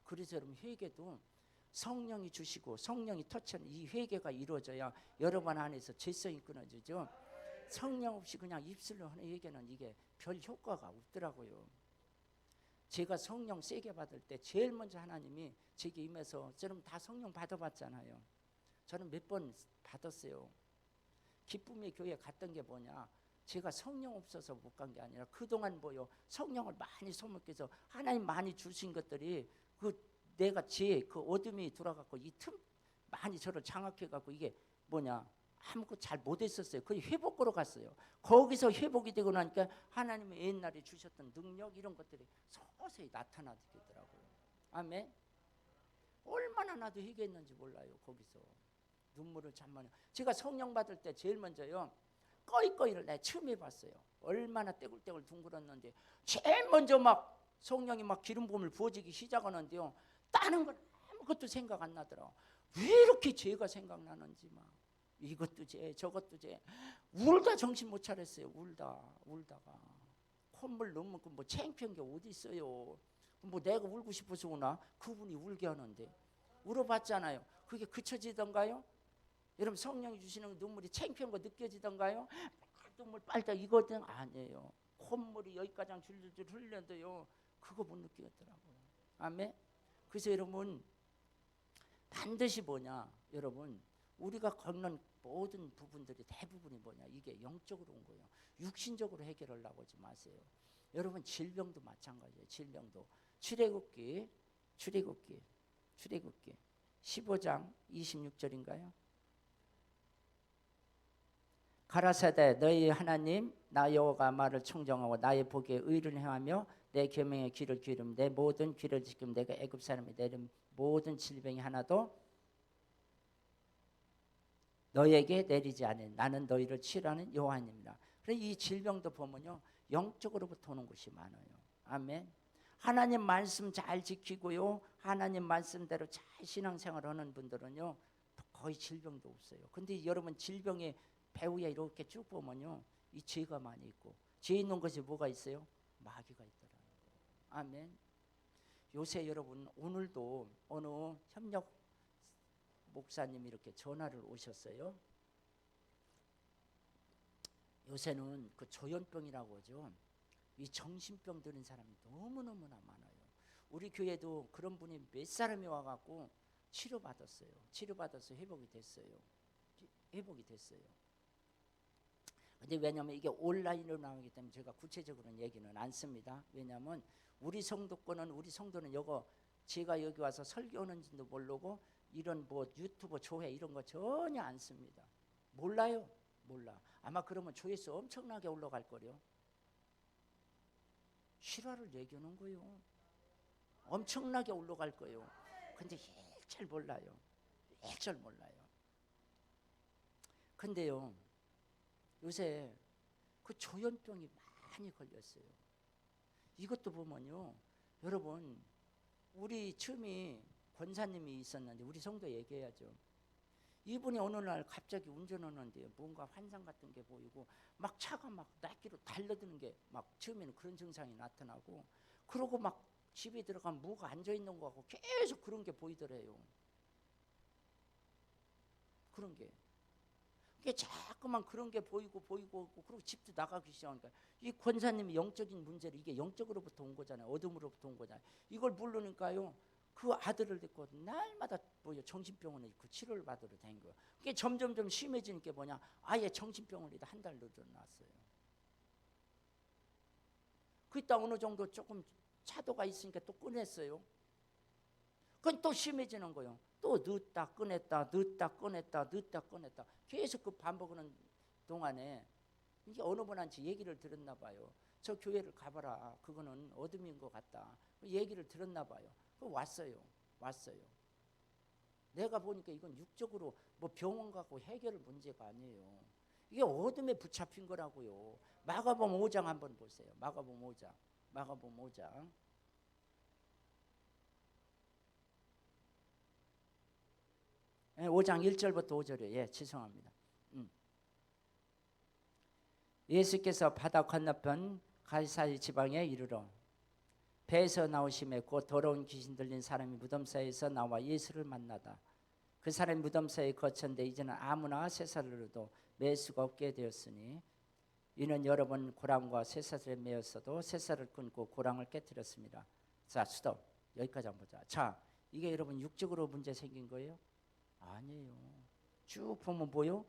그래서 여러분 회개도 성령이 주시고 성령이 터치하는 이 회개가 이루어져야 여러분 안에서 죄성이 끊어지죠. 성령 없이 그냥 입술로 하는 회개는 이게 별 효과가 없더라고요. 제가 성령 세게 받을 때 제일 먼저 하나님이 제게 임해서, 여러분 다 성령 받아봤잖아요. 저는 몇 번 받았어요. 기쁨의 교회 갔던 게 뭐냐, 제가 성령 없어서 못 간 게 아니라 그동안 뭐요 성령을 많이 소목해서 하나님 많이 주신 것들이 그 내가 그 어둠이 들어갔고 이 틈 많이 저를 장악해갖고 이게 뭐냐 아무것도 잘 못했었어요. 거의 회복으로 갔어요. 거기서 회복이 되고 나니까 하나님의 옛날에 주셨던 능력 이런 것들이 서서히 나타나더라고요. 아멘. 얼마나 나도 회개했는지 몰라요. 거기서 눈물을 참만요. 제가 성령 받을 때 제일 먼저요 꺼이꺼이를 내가 처음 해봤어요. 얼마나 떼굴떼굴 둥글었는데 제일 먼저 막 성령이 막 기름 부음을 부어지기 시작하는데요 다른 건 아무것도 생각 안 나더라고. 왜 이렇게 죄가 생각나는지 막 이것도 죄 저것도 죄 울다 정신 못 차렸어요. 울다가 콧물 너무 뭐 창피한 게 어디 있어요. 뭐 내가 울고 싶어서 우나 그분이 울게 하는데 울어봤잖아요. 그게 그쳐지던가요? 여러분 성령이 주시는 눈물이 창피한 거 느껴지던가요? 눈물 빨다 이거든 아니에요. 콧물이 여기까지 줄줄줄 흘려도요 그거 못 느끼겠더라고요. 아멘. 그래서 여러분 반드시 뭐냐, 여러분 우리가 겪는 모든 부분들이 대부분이 뭐냐, 이게 영적으로 온 거예요. 육신적으로 해결하려고 하지 마세요. 여러분 질병도 마찬가지예요. 질병도 출애굽기 15장 26절인가요? 가라사대 너희 하나님 나 여호와가 말을 청정하고 나의 보기에 의를 행하며 내 계명에 귀를 기울이면 내 모든 귀를 지키면 내가 애굽 사람이 내린 모든 질병이 하나도 너에게 내리지 않으니 나는 너희를 치료하는 여호와님이라. 그래서 이 질병도 보면요 영적으로부터 오는 것이 많아요. 아멘. 하나님 말씀 잘 지키고요 하나님 말씀대로 잘 신앙생활하는 분들은요 거의 질병도 없어요. 근데 여러분 질병의 배후에 이렇게 쭉 보면요 이 죄가 많이 있고, 죄 있는 것이 뭐가 있어요? 마귀가 있더라고요. 아멘. 요새 여러분 오늘도 어느 협력 목사님이 이렇게 전화를 오셨어요. 요새는 그 조현병이라고 하죠. 이 정신병 드는 사람이 너무너무나 많아요. 우리 교회도 그런 분이 몇 사람이 와갖고 치료받았어요. 치료받아서 회복이 됐어요. 근데 왜냐하면 이게 온라인으로 나오기 때문에 제가 구체적으로는 얘기는 안 씁니다. 왜냐하면 우리 성도는 이거 제가 여기 와서 설교하는지도 모르고 이런 뭐 유튜브 조회 이런 거 전혀 안 씁니다. 몰라요. 몰라. 아마 그러면 조회수 엄청나게 올라갈 거요. 실화를 얘기하는 거예요. 엄청나게 올라갈 거예요. 근데 일절 몰라요. 일절 몰라요. 근데요, 요새 그 조현병이 많이 걸렸어요. 이것도 보면요, 여러분, 우리 처음에 권사님이 있었는데 우리 성도 얘기해야죠. 이분이 어느 날 갑자기 운전하는데 뭔가 환상 같은 게 보이고 막 차가 막 낯기로 달려드는 게 막 처음에는 그런 증상이 나타나고, 그러고 막 집에 들어가면 뭐가 앉아있는 거 같고 계속 그런 게 보이더래요. 그런 게. 그게 자꾸만 그런 게 보이고 그리고 집도 나가기 시작하니까 이 권사님이 영적인 문제를, 이게 영적으로부터 온 거잖아요. 어둠으로부터 온 거잖아요. 이걸 모르니까요, 그 아들을 데리고 날마다 뭐요, 정신병원에 그 치료를 받으러 다닌 거예요. 그게 점점점 심해지니까 뭐냐, 아예 정신병원에 한 달 늘어났어요. 그때 어느 정도 조금 차도가 있으니까 또 꺼냈어요. 그건 또 심해지는 거예요. 또 넣었다 꺼냈다 넣었다 꺼냈다 넣었다 꺼냈다 계속 그 반복하는 동안에 이게 어느 분한테 얘기를 들었나 봐요. 저 교회를 가봐라, 그거는 어둠인 것 같다, 얘기를 들었나 봐요. 왔어요. 내가 보니까 이건 육적으로 뭐 병원 가고 해결 문제가 아니에요. 이게 어둠에 붙잡힌 거라고요. 마가복음 5장 한번 보세요. 마가복음 5장 5장 1절부터 5절이에요. 예, 죄송합니다. 예수께서 바다 건너편 가이사리 지방에 이르러 배에서 나오심에 곧 더러운 귀신 들린 사람이 무덤 사이에서 나와 예수를 만나다. 그 사람이 무덤 사이에 거쳤는데 이제는 아무나 쇠사슬로도 맬 수가 없게 되었으니, 이는 여러 번 고랑과 쇠사슬에 매였어도 쇠사슬을 끊고 고랑을 깨뜨렸습니다. 자, 스톱. 여기까지 한번 보자. 자, 이게 여러분 육적으로 문제 생긴 거예요? 아니에요. 쭉 보면 뭐요?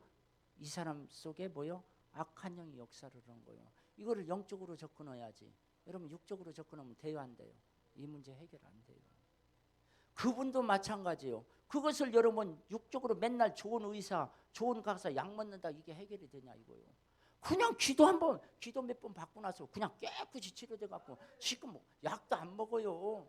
이 사람 속에 뭐요? 악한 영이 역사를 한 거예요. 이거를 영적으로 접근해야지. 여러분 육적으로 접근하면 돼요, 안 돼요? 이 문제 해결 안 돼요. 그분도 마찬가지예요. 그것을 여러분 육적으로 맨날 좋은 의사, 좋은 강사 약 먹는다, 이게 해결이 되냐 이거요. 그냥 기도 몇 번 받고 나서 그냥 깨끗이 치료돼 갖고 지금 약도 안 먹어요.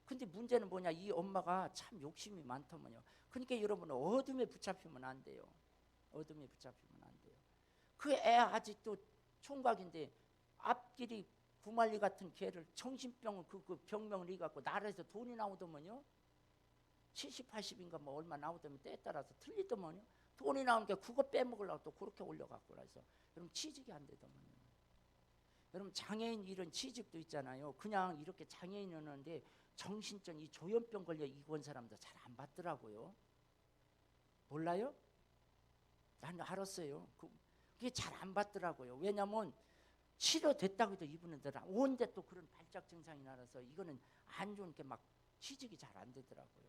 근데 문제는 뭐냐, 이 엄마가 참 욕심이 많더만요. 그러니까 여러분은 어둠에 붙잡히면 안 돼요. 그 애 아직도 총각인데 앞길이 구말리 같은 개를 정신병을 그 병명을 이갖고 나라에서 돈이 나오더만요. 70, 80인가 뭐 얼마 나오더만 때에 따라서 틀리더만요. 돈이 나오니까 그거 빼먹으려고 또 그렇게 올려갖고 그래서 여러분 취직이 안 되더만요. 여러분 장애인 이런 취직도 있잖아요. 그냥 이렇게 장애인이었는데 정신적 이 조현병 걸려 이건 사람도 잘 안 받더라고요. 몰라요? 난 알았어요. 그게 잘 안 받더라고요. 왜냐면 치료됐다고 해도 이분은 온데 또 그런 발작 증상이 나서 이거는 안 좋으니까 막 취직이 잘 안 되더라고요.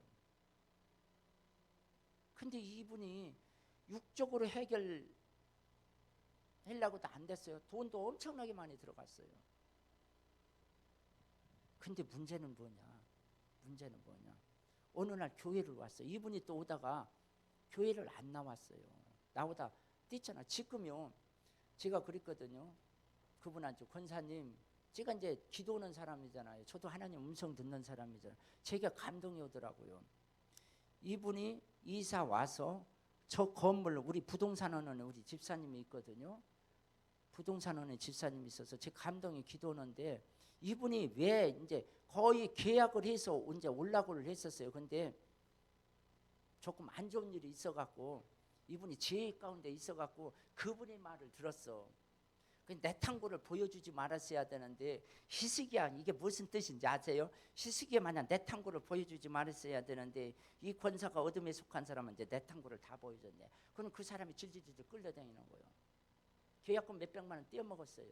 근데 이분이 육적으로 해결하려고도 안 됐어요. 돈도 엄청나게 많이 들어갔어요. 근데 문제는 뭐냐? 어느 날 교회를 왔어요. 이분이 또 오다가 교회를 안 나왔어요. 나오다 뛰잖아. 지금요, 제가 그랬거든요. 그분한테, 권사님, 제가 이제 기도하는 사람이잖아요. 저도 하나님 음성 듣는 사람이잖아요. 제가 감동이 오더라고요. 이분이 이사 와서 저 건물, 우리 부동산원은 우리 집사님이 있거든요. 부동산원에 집사님이 있어서 제 감동이 기도하는데, 이분이 왜 이제 거의 계약을 해서 이제 올라고를 했었어요. 근데 조금 안 좋은 일이 있어갖고 이분이 죄 가운데 있어갖고 그분의 말을 들었어. 내 탕고를 보여주지 말았어야 되는데, 히스기야, 이게 무슨 뜻인지 아세요? 히스기야 마냥 내 탕고를 보여주지 말았어야 되는데 이 권사가 어둠에 속한 사람은 이제 내 탕고를 다 보여줬네. 그럼 그 사람이 질질질 끌려다니는 거예요. 계약금 몇백만 원 떼어먹었어요.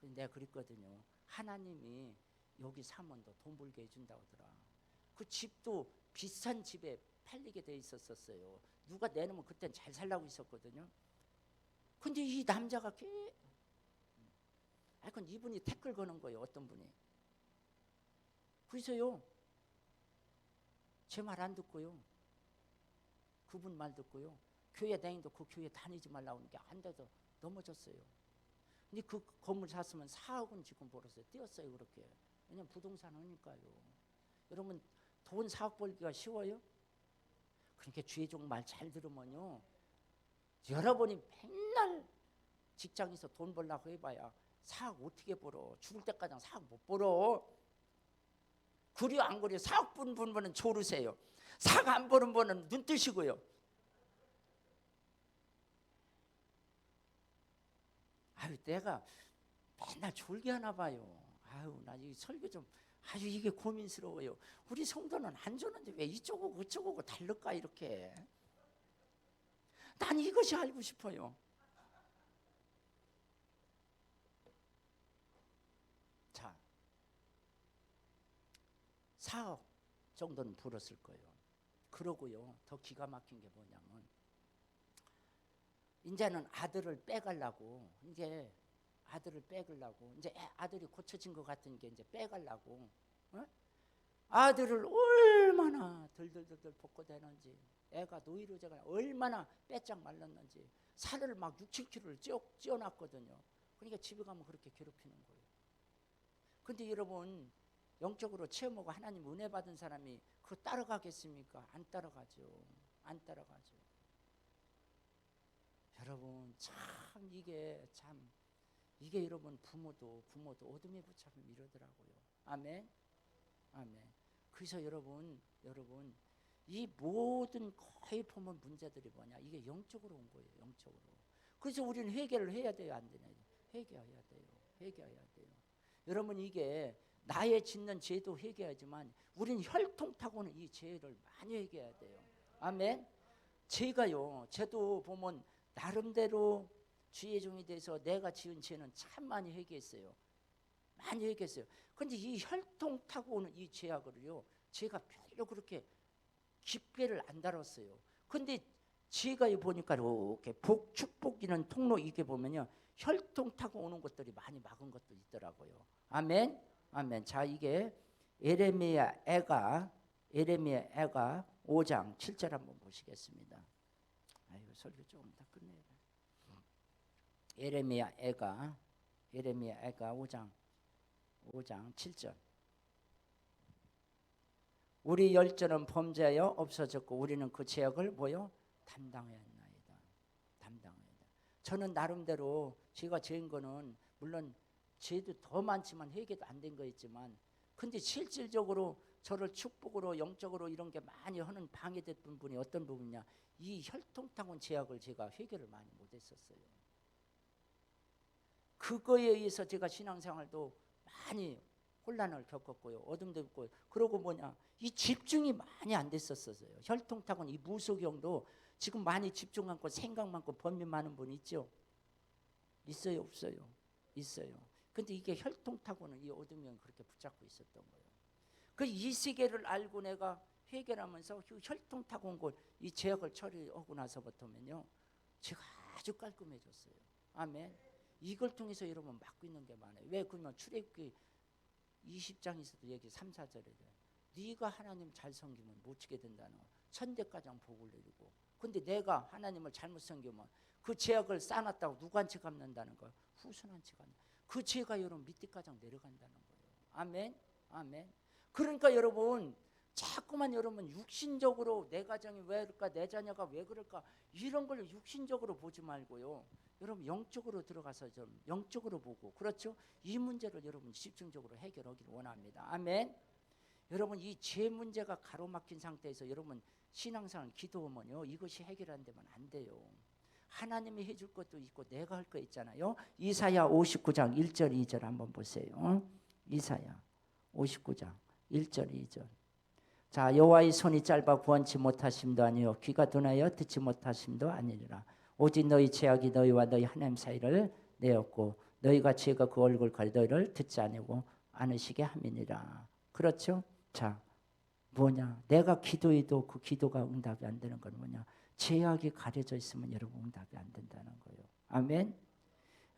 내가 그랬거든요. 하나님이 여기 사면 너 돈 벌게 해준다고 하더라. 그 집도 비싼 집에 팔리게 돼 있었어요. 누가 내놓으면 그땐 잘 살라고 있었거든요. 근데 이 남자가 그건 이분이 태클 거는 거예요. 어떤 분이. 그래서요, 제 말 안 듣고요, 그분 말 듣고요, 교회 다니도 그 교회 다니지 말라고 하니까 안 돼서 넘어졌어요. 근데 그 건물 샀으면 4억 원 지금 벌었어요. 띄었어요 그렇게. 왜냐면 부동산 하니까요. 여러분 돈 4억 벌기가 쉬워요? 그러니까 주의 종 말 잘 들으면요, 여러분이 맨날 직장에서 돈 벌려고 해봐야 사업 어떻게 벌어? 죽을 때까지 사업 못 벌어. 그리요 안 그래요? 사업 버는 분은 조르세요. 사업 안 버는 분은 눈 뜨시고요. 아유, 내가 맨날 졸게 하나 봐요. 아유, 나 이 설교 좀 아주 이게 고민스러워요. 우리 성도는 안 좋은데 왜 이쪽하고 그쪽하고 다를까 이렇게. 난 이것이 알고 싶어요. 자, 4억 정도는 벌었을 거예요. 그러고요, 더 기가 막힌 게 뭐냐면 이제는 아들을 빼가려고, 이제 아들을 빼가려고, 이제 아들이 고쳐진 것 같은 게 이제 빼가려고, 어? 아들을 얼마나 덜덜덜덜 볶고 대는지, 애가 노이로제가 얼마나 빼짝 말랐는지, 살을 막 6, 7kg를 찌어놨거든요. 그러니까 집에 가면 그렇게 괴롭히는 거예요. 근데 여러분, 영적으로 체험하고 하나님 은혜 받은 사람이 그거 따라가겠습니까? 안 따라가죠. 안 따라가죠. 여러분, 참 이게 여러분 부모도 어둠에 붙잡히면 이러더라고요. 아멘. 아멘. 그래서 여러분 이 모든 거의 보면 문제들이 뭐냐? 이게 영적으로 온 거예요. 영적으로. 그래서 우리는 회개를 해야 돼요, 안 되나요? 회개해야 돼요. 회개해야 돼요. 여러분, 이게 나의 짓는 죄도 회개하지만 우리는 혈통 타고는 이 죄를 많이 회개해야 돼요. 아멘. 죄가요, 죄도 보면 나름대로 주의 종이 돼서 내가 지은 죄는 참 많이 회개했어요. 많이 회개했어요. 근데 이 혈통 타고 오는 이 죄악을요, 제가 별로 그렇게 깊게를 안 다뤘어요. 근데 제가 보니까 이렇게 축복이는 통로 이게 보면요, 혈통 타고 오는 것들이 많이 막은 것도 있더라고요. 아멘. 아멘. 자, 이게 에레미야 애가 5장 7절 한번 보시겠습니다. 아이고, 설교 조금 더 끝내야 돼. 에레미야 애가 5장 7절. 우리 열조는 범죄하여 없어졌고 우리는 그 죄악을 뭐요? 담당하였나이다. 담당하였다. 저는 나름대로 제가 죄인 거는 물론 죄도 더 많지만 회개도 안 된 거 있지만, 근데 실질적으로 저를 축복으로 영적으로 이런 게 많이 하는 방해됐던 분이 어떤 부분이냐? 이 혈통타고 온 죄악을 제가 회개를 많이 못했었어요. 그거에 의해서 제가 신앙생활도 많이 혼란을 겪었고요. 어둠도 있고. 그러고 뭐냐? 이 집중이 많이 안 됐었어요. 혈통 타고는 이 무속영도 지금 많이 집중 많고 생각 많고 범위 많은 분 있죠? 있어요, 없어요? 있어요. 근데 이게 혈통 타고는 이 어둠영 그렇게 붙잡고 있었던 거예요. 그 이 세계를 알고 내가 회개를 하면서 혈통 타고 온 걸 이 죄악을 처리하고 나서부터면요, 제가 아주 깔끔해졌어요. 아멘. 이걸 통해서 여러분 막고 있는 게 많아요. 왜? 그러면 출애굽기 20장에서도 얘기 3, 4절에 네가 하나님 잘 섬기면 못 지게 된다는 거. 천대가장 복을 내리고. 근데 내가 하나님을 잘못 섬기면 그 죄악을 쌓아놨다고 누구한테 갚는다는 거예요? 후손한테 갚는. 그 죄가 여러분 밑에가장 내려간다는 거예요. 아멘. 아멘. 그러니까 여러분 자꾸만 여러분 육신적으로 내 가정이 왜 그럴까, 내 자녀가 왜 그럴까, 이런 걸 육신적으로 보지 말고요, 여러분 영적으로 들어가서 좀 영적으로 보고, 그렇죠? 이 문제를 여러분 집중적으로 해결하기를 원합니다. 아멘. 여러분 이 죄 문제가 가로막힌 상태에서 여러분 신앙생활 기도하면요, 이것이 해결 안 되면 안 돼요. 하나님이 해줄 것도 있고 내가 할 거 있잖아요. 이사야 59장 1절 2절 한번 보세요. 이사야 59장 1절 2절. 자, 여호와의 손이 짧아 구원치 못하심도 아니요 귀가 둔하여 듣지 못하심도 아니리라. 오직 너희 죄악이 너희와 너희 하나님 사이를 내었고 너희가 죄가 그 얼굴 가리 너희를 듣지 아니고 않으시게 함이니라. 그렇죠? 자, 뭐냐? 내가 기도해도 그 기도가 응답이 안 되는 건 뭐냐? 죄악이 가려져 있으면 여러분 응답이 안 된다는 거예요. 아멘.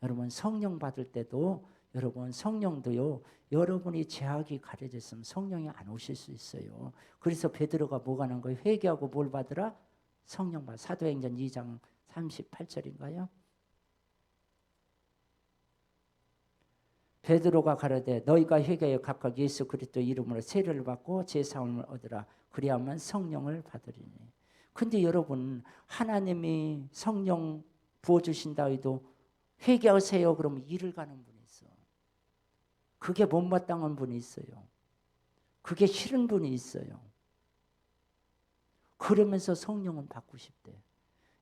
여러분 성령 받을 때도 여러분 성령도요, 여러분이 죄악이 가려져 있으면 성령이 안 오실 수 있어요. 그래서 베드로가 뭐가 난 거예요? 회개하고 뭘 받으라? 성령 받. 사도행전 2장 38절인가요? 베드로가 가로되 너희가 회개하여 각각 예수 그리스도 이름으로 세례를 받고 제 사함을 얻으라. 그리하면 성령을 받으리니. 근데 여러분 하나님이 성령 부어주신다 해도 회개하세요 그러면 일을 가는 분이 있어. 그게 못마땅한 분이 있어요. 그게 싫은 분이 있어요. 그러면서 성령은 받고 싶대.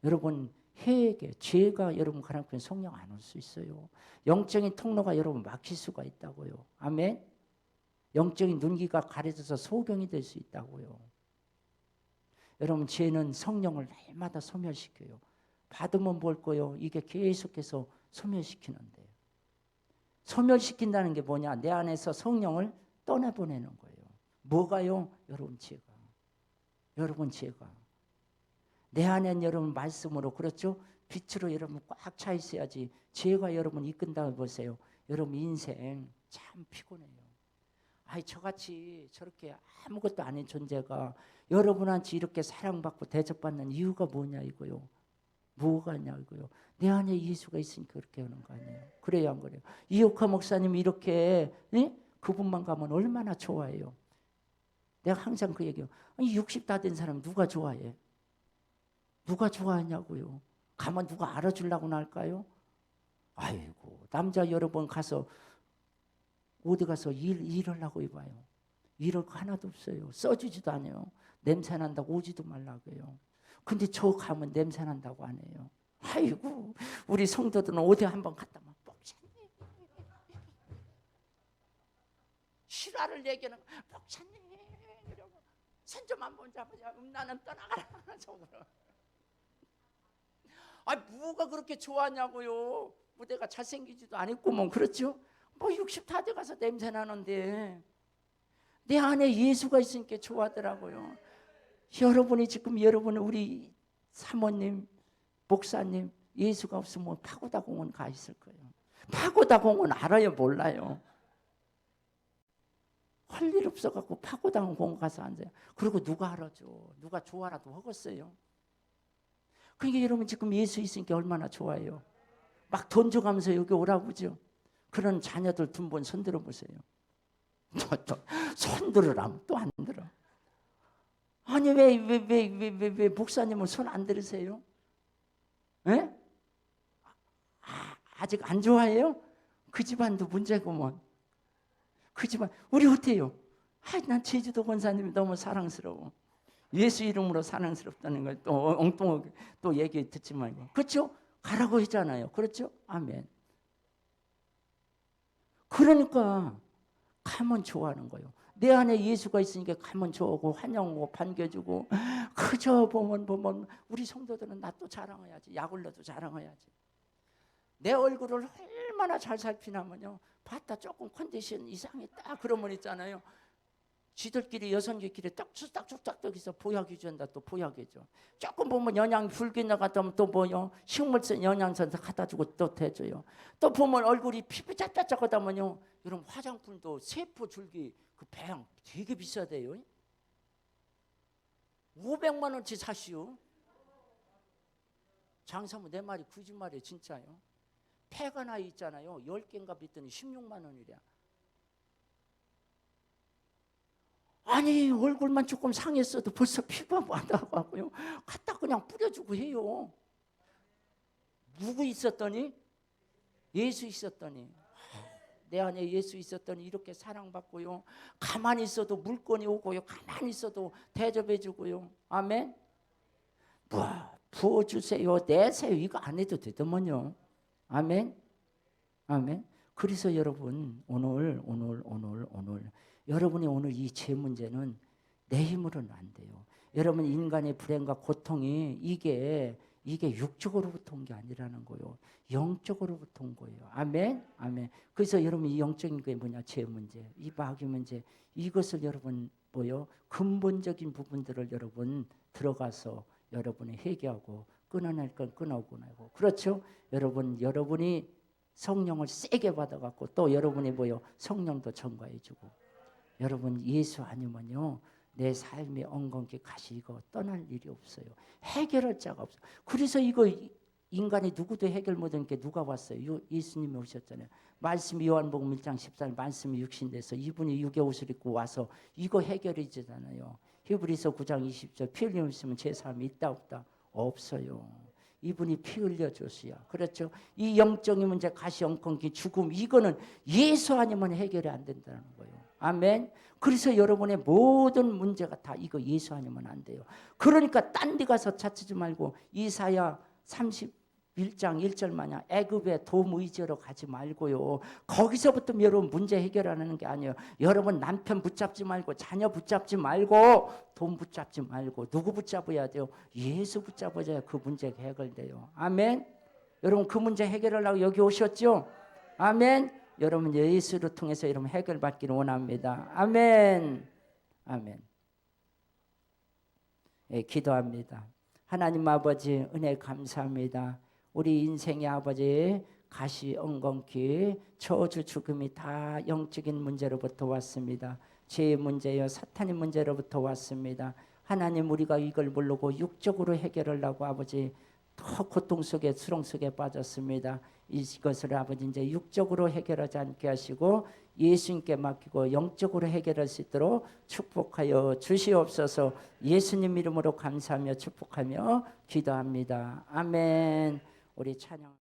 여러분 회개, 죄가 여러분 가라앉으면 성령 안 올 수 있어요. 영적인 통로가 여러분 막힐 수가 있다고요. 아멘. 영적인 눈기가 가려져서 소경이 될 수 있다고요. 여러분 죄는 성령을 날마다 소멸시켜요. 받으면 뭘 거요? 이게 계속해서 소멸시키는데. 소멸시킨다는 게 뭐냐? 내 안에서 성령을 떠내보내는 거예요. 뭐가요? 여러분 죄가. 여러분 죄가. 내 안엔 여러분 말씀으로 그렇죠? 빛으로 여러분 꽉 차 있어야지. 죄가 여러분 이끈다고 보세요. 여러분 인생 참 피곤해요. 아이 저같이 저렇게 아무것도 아닌 존재가 여러분한테 이렇게 사랑받고 대접받는 이유가 뭐냐 이거요. 뭐가 있냐고요. 내 안에 예수가 있으니까 그렇게 하는 거 아니에요. 그래요 안 그래요? 이옥화 목사님이 이렇게 그분만 가면 얼마나 좋아해요. 내가 항상 그 얘기해요. 아니 60 다 된 사람 누가 좋아해? 누가 좋아하냐고요. 가면 누가 알아주려고 할까요? 아이고 남자 여러 번 가서 어디 가서 일하려고 해봐요. 일할 거 하나도 없어요. 써주지도 않아요. 냄새 난다고 오지도 말라고 해요. 근데 저 가면 냄새 난다고 안 해요. 아이고 우리 성도들은 어디 한번 갔다만 목사님 실화를 얘기하는 목사님 이러고 손 좀 한번 잡으자. 나는 떠나가라 속으로. 아 뭐가 그렇게 좋아하냐고요. 뭐 내가 잘생기지도 않았구먼. 그렇죠? 뭐 60 다 돼가서 냄새 나는데 내 안에 예수가 있으니까 좋아하더라고요. 여러분이 지금 여러분 우리 사모님 목사님 예수가 없으면 파고다 공원 가 있을 거예요. 파고다 공원 알아요 몰라요? 할 일 없어갖고 파고다 공원 가서 앉아요. 그리고 누가 알아줘. 누가 좋아라도 하겠어요. 그러니까 여러분 지금 예수 있으니까 얼마나 좋아요. 막 돈 줘가면서 여기 오라고 그러죠. 그런 자녀들 두 번 손들어 보세요. 또 손들으라면 또 안 들어. 아니 왜 목사님은 손 안 들으세요? 예? 아직 안 좋아해요? 그 집안도 문제구먼. 그 집안 우리 어때요? 난 제주도 권사님이 너무 사랑스러워. 예수 이름으로 사랑스럽다는 걸 또 엉뚱하게 또 얘기 듣지 말고. 그렇죠? 가라고 했잖아요. 그렇죠? 아멘. 그러니까 가면 좋아하는 거예요. 내 안에 예수가 있으니까 가면 좋아하고 환영하고 반겨주고 그저 보면 우리 성도들은 나 또 자랑해야지. 약 올려도 자랑해야지. 내 얼굴을 얼마나 잘 살피냐면요. 봤다 조금 컨디션 이상했다 그러면 있잖아요. 지들끼리 여성들끼리 딱딱딱딱 있어 보약해 준다. 또 보약해 줘. 조금 보면 영양 붉게 나갔다면 또 뭐요 식물성 영양소 갖다 주고 또 대줘요. 또 보면 얼굴이 피부 짝짝짝하다면요 여러분 화장품도 세포 줄기 그 배양 되게 비싸대요. 500만 원치 사시오. 장사면 내 말이 거짓말이에요 진짜요. 폐가 나 있잖아요. 10개인가 빚더니 16만 원이래. 아니 얼굴만 조금 상했어도 벌써 피부가 많다고요. 갖다 그냥 뿌려주고 해요. 누구 있었더니? 예수 있었더니. 내 안에 예수 있었더니 이렇게 사랑받고요. 가만히 있어도 물건이 오고요. 가만히 있어도 대접해주고요. 아멘. 뭐 부어주세요. 내세요. 이거 안 해도 되더만요. 아멘. 아멘. 그래서 여러분 오늘 여러분이 오늘 이 죄 문제는 내 힘으로는 안 돼요. 여러분 인간의 불행과 고통이 이게 육적으로부터 온 게 아니라는 거예요. 영적으로부터 온 거예요. 아멘. 아멘. 그래서 여러분 이 영적인 게 뭐냐? 죄 문제, 이 마귀 문제 이것을 여러분 뭐요? 근본적인 부분들을 여러분 들어가서 여러분이 회개하고 끊어낼 건 끊어고 나고 그렇죠? 여러분이 성령을 세게 받아갖고 또 여러분이 뭐요? 성령도 전가해주고 여러분 예수 아니면요 내 삶의 엉겅퀴 가시 이거 떠날 일이 없어요. 해결할 자가 없어요. 그래서 이거 인간이 누구도 해결 못한 게 누가 왔어요? 예수님이 오셨잖아요. 말씀이 요한복음 1장 14절 말씀이 육신돼서 이분이 육의 옷을 입고 와서 이거 해결이 되잖아요. 히브리서 9장 20절 피 흘림 없으면 제사함이 있다 없다? 없어요. 이분이 피 흘려줬어요. 그렇죠? 이 영적인 문제, 가시, 엉겅기, 죽음, 이거는 예수 아니면 해결이 안 된다는 거예요. 아멘. 그래서 여러분의 모든 문제가 다 이거 예수 아니면 안 돼요. 그러니까 딴 데 가서 찾지 말고 이사야 31장 1절 마냥 애굽의 도움 의지로 가지 말고요. 거기서부터 여러분 문제 해결하는 게 아니에요. 여러분 남편 붙잡지 말고 자녀 붙잡지 말고 돈 붙잡지 말고 누구 붙잡아야 돼요? 예수 붙잡아야 그 문제가 해결돼요. 아멘. 여러분 그 문제 해결하려고 여기 오셨죠? 아멘. 여러분 예수를 통해서 여러분 해결받기를 원합니다. 아멘. 아멘. 예, 기도합니다. 하나님 아버지 은혜 감사합니다. 우리 인생의 아버지 가시, 엉겅퀴, 저주, 죽음이 다 영적인 문제로부터 왔습니다. 죄의 문제요 사탄의 문제로부터 왔습니다. 하나님 우리가 이걸 모르고 육적으로 해결하려고 아버지 더 고통 속에 수렁 속에 빠졌습니다. 이것을 아버지 이제 육적으로 해결하지 않게 하시고 예수님께 맡기고 영적으로 해결할 수 있도록 축복하여 주시옵소서. 예수님 이름으로 감사하며 축복하며 기도합니다. 아멘. 우리 찬양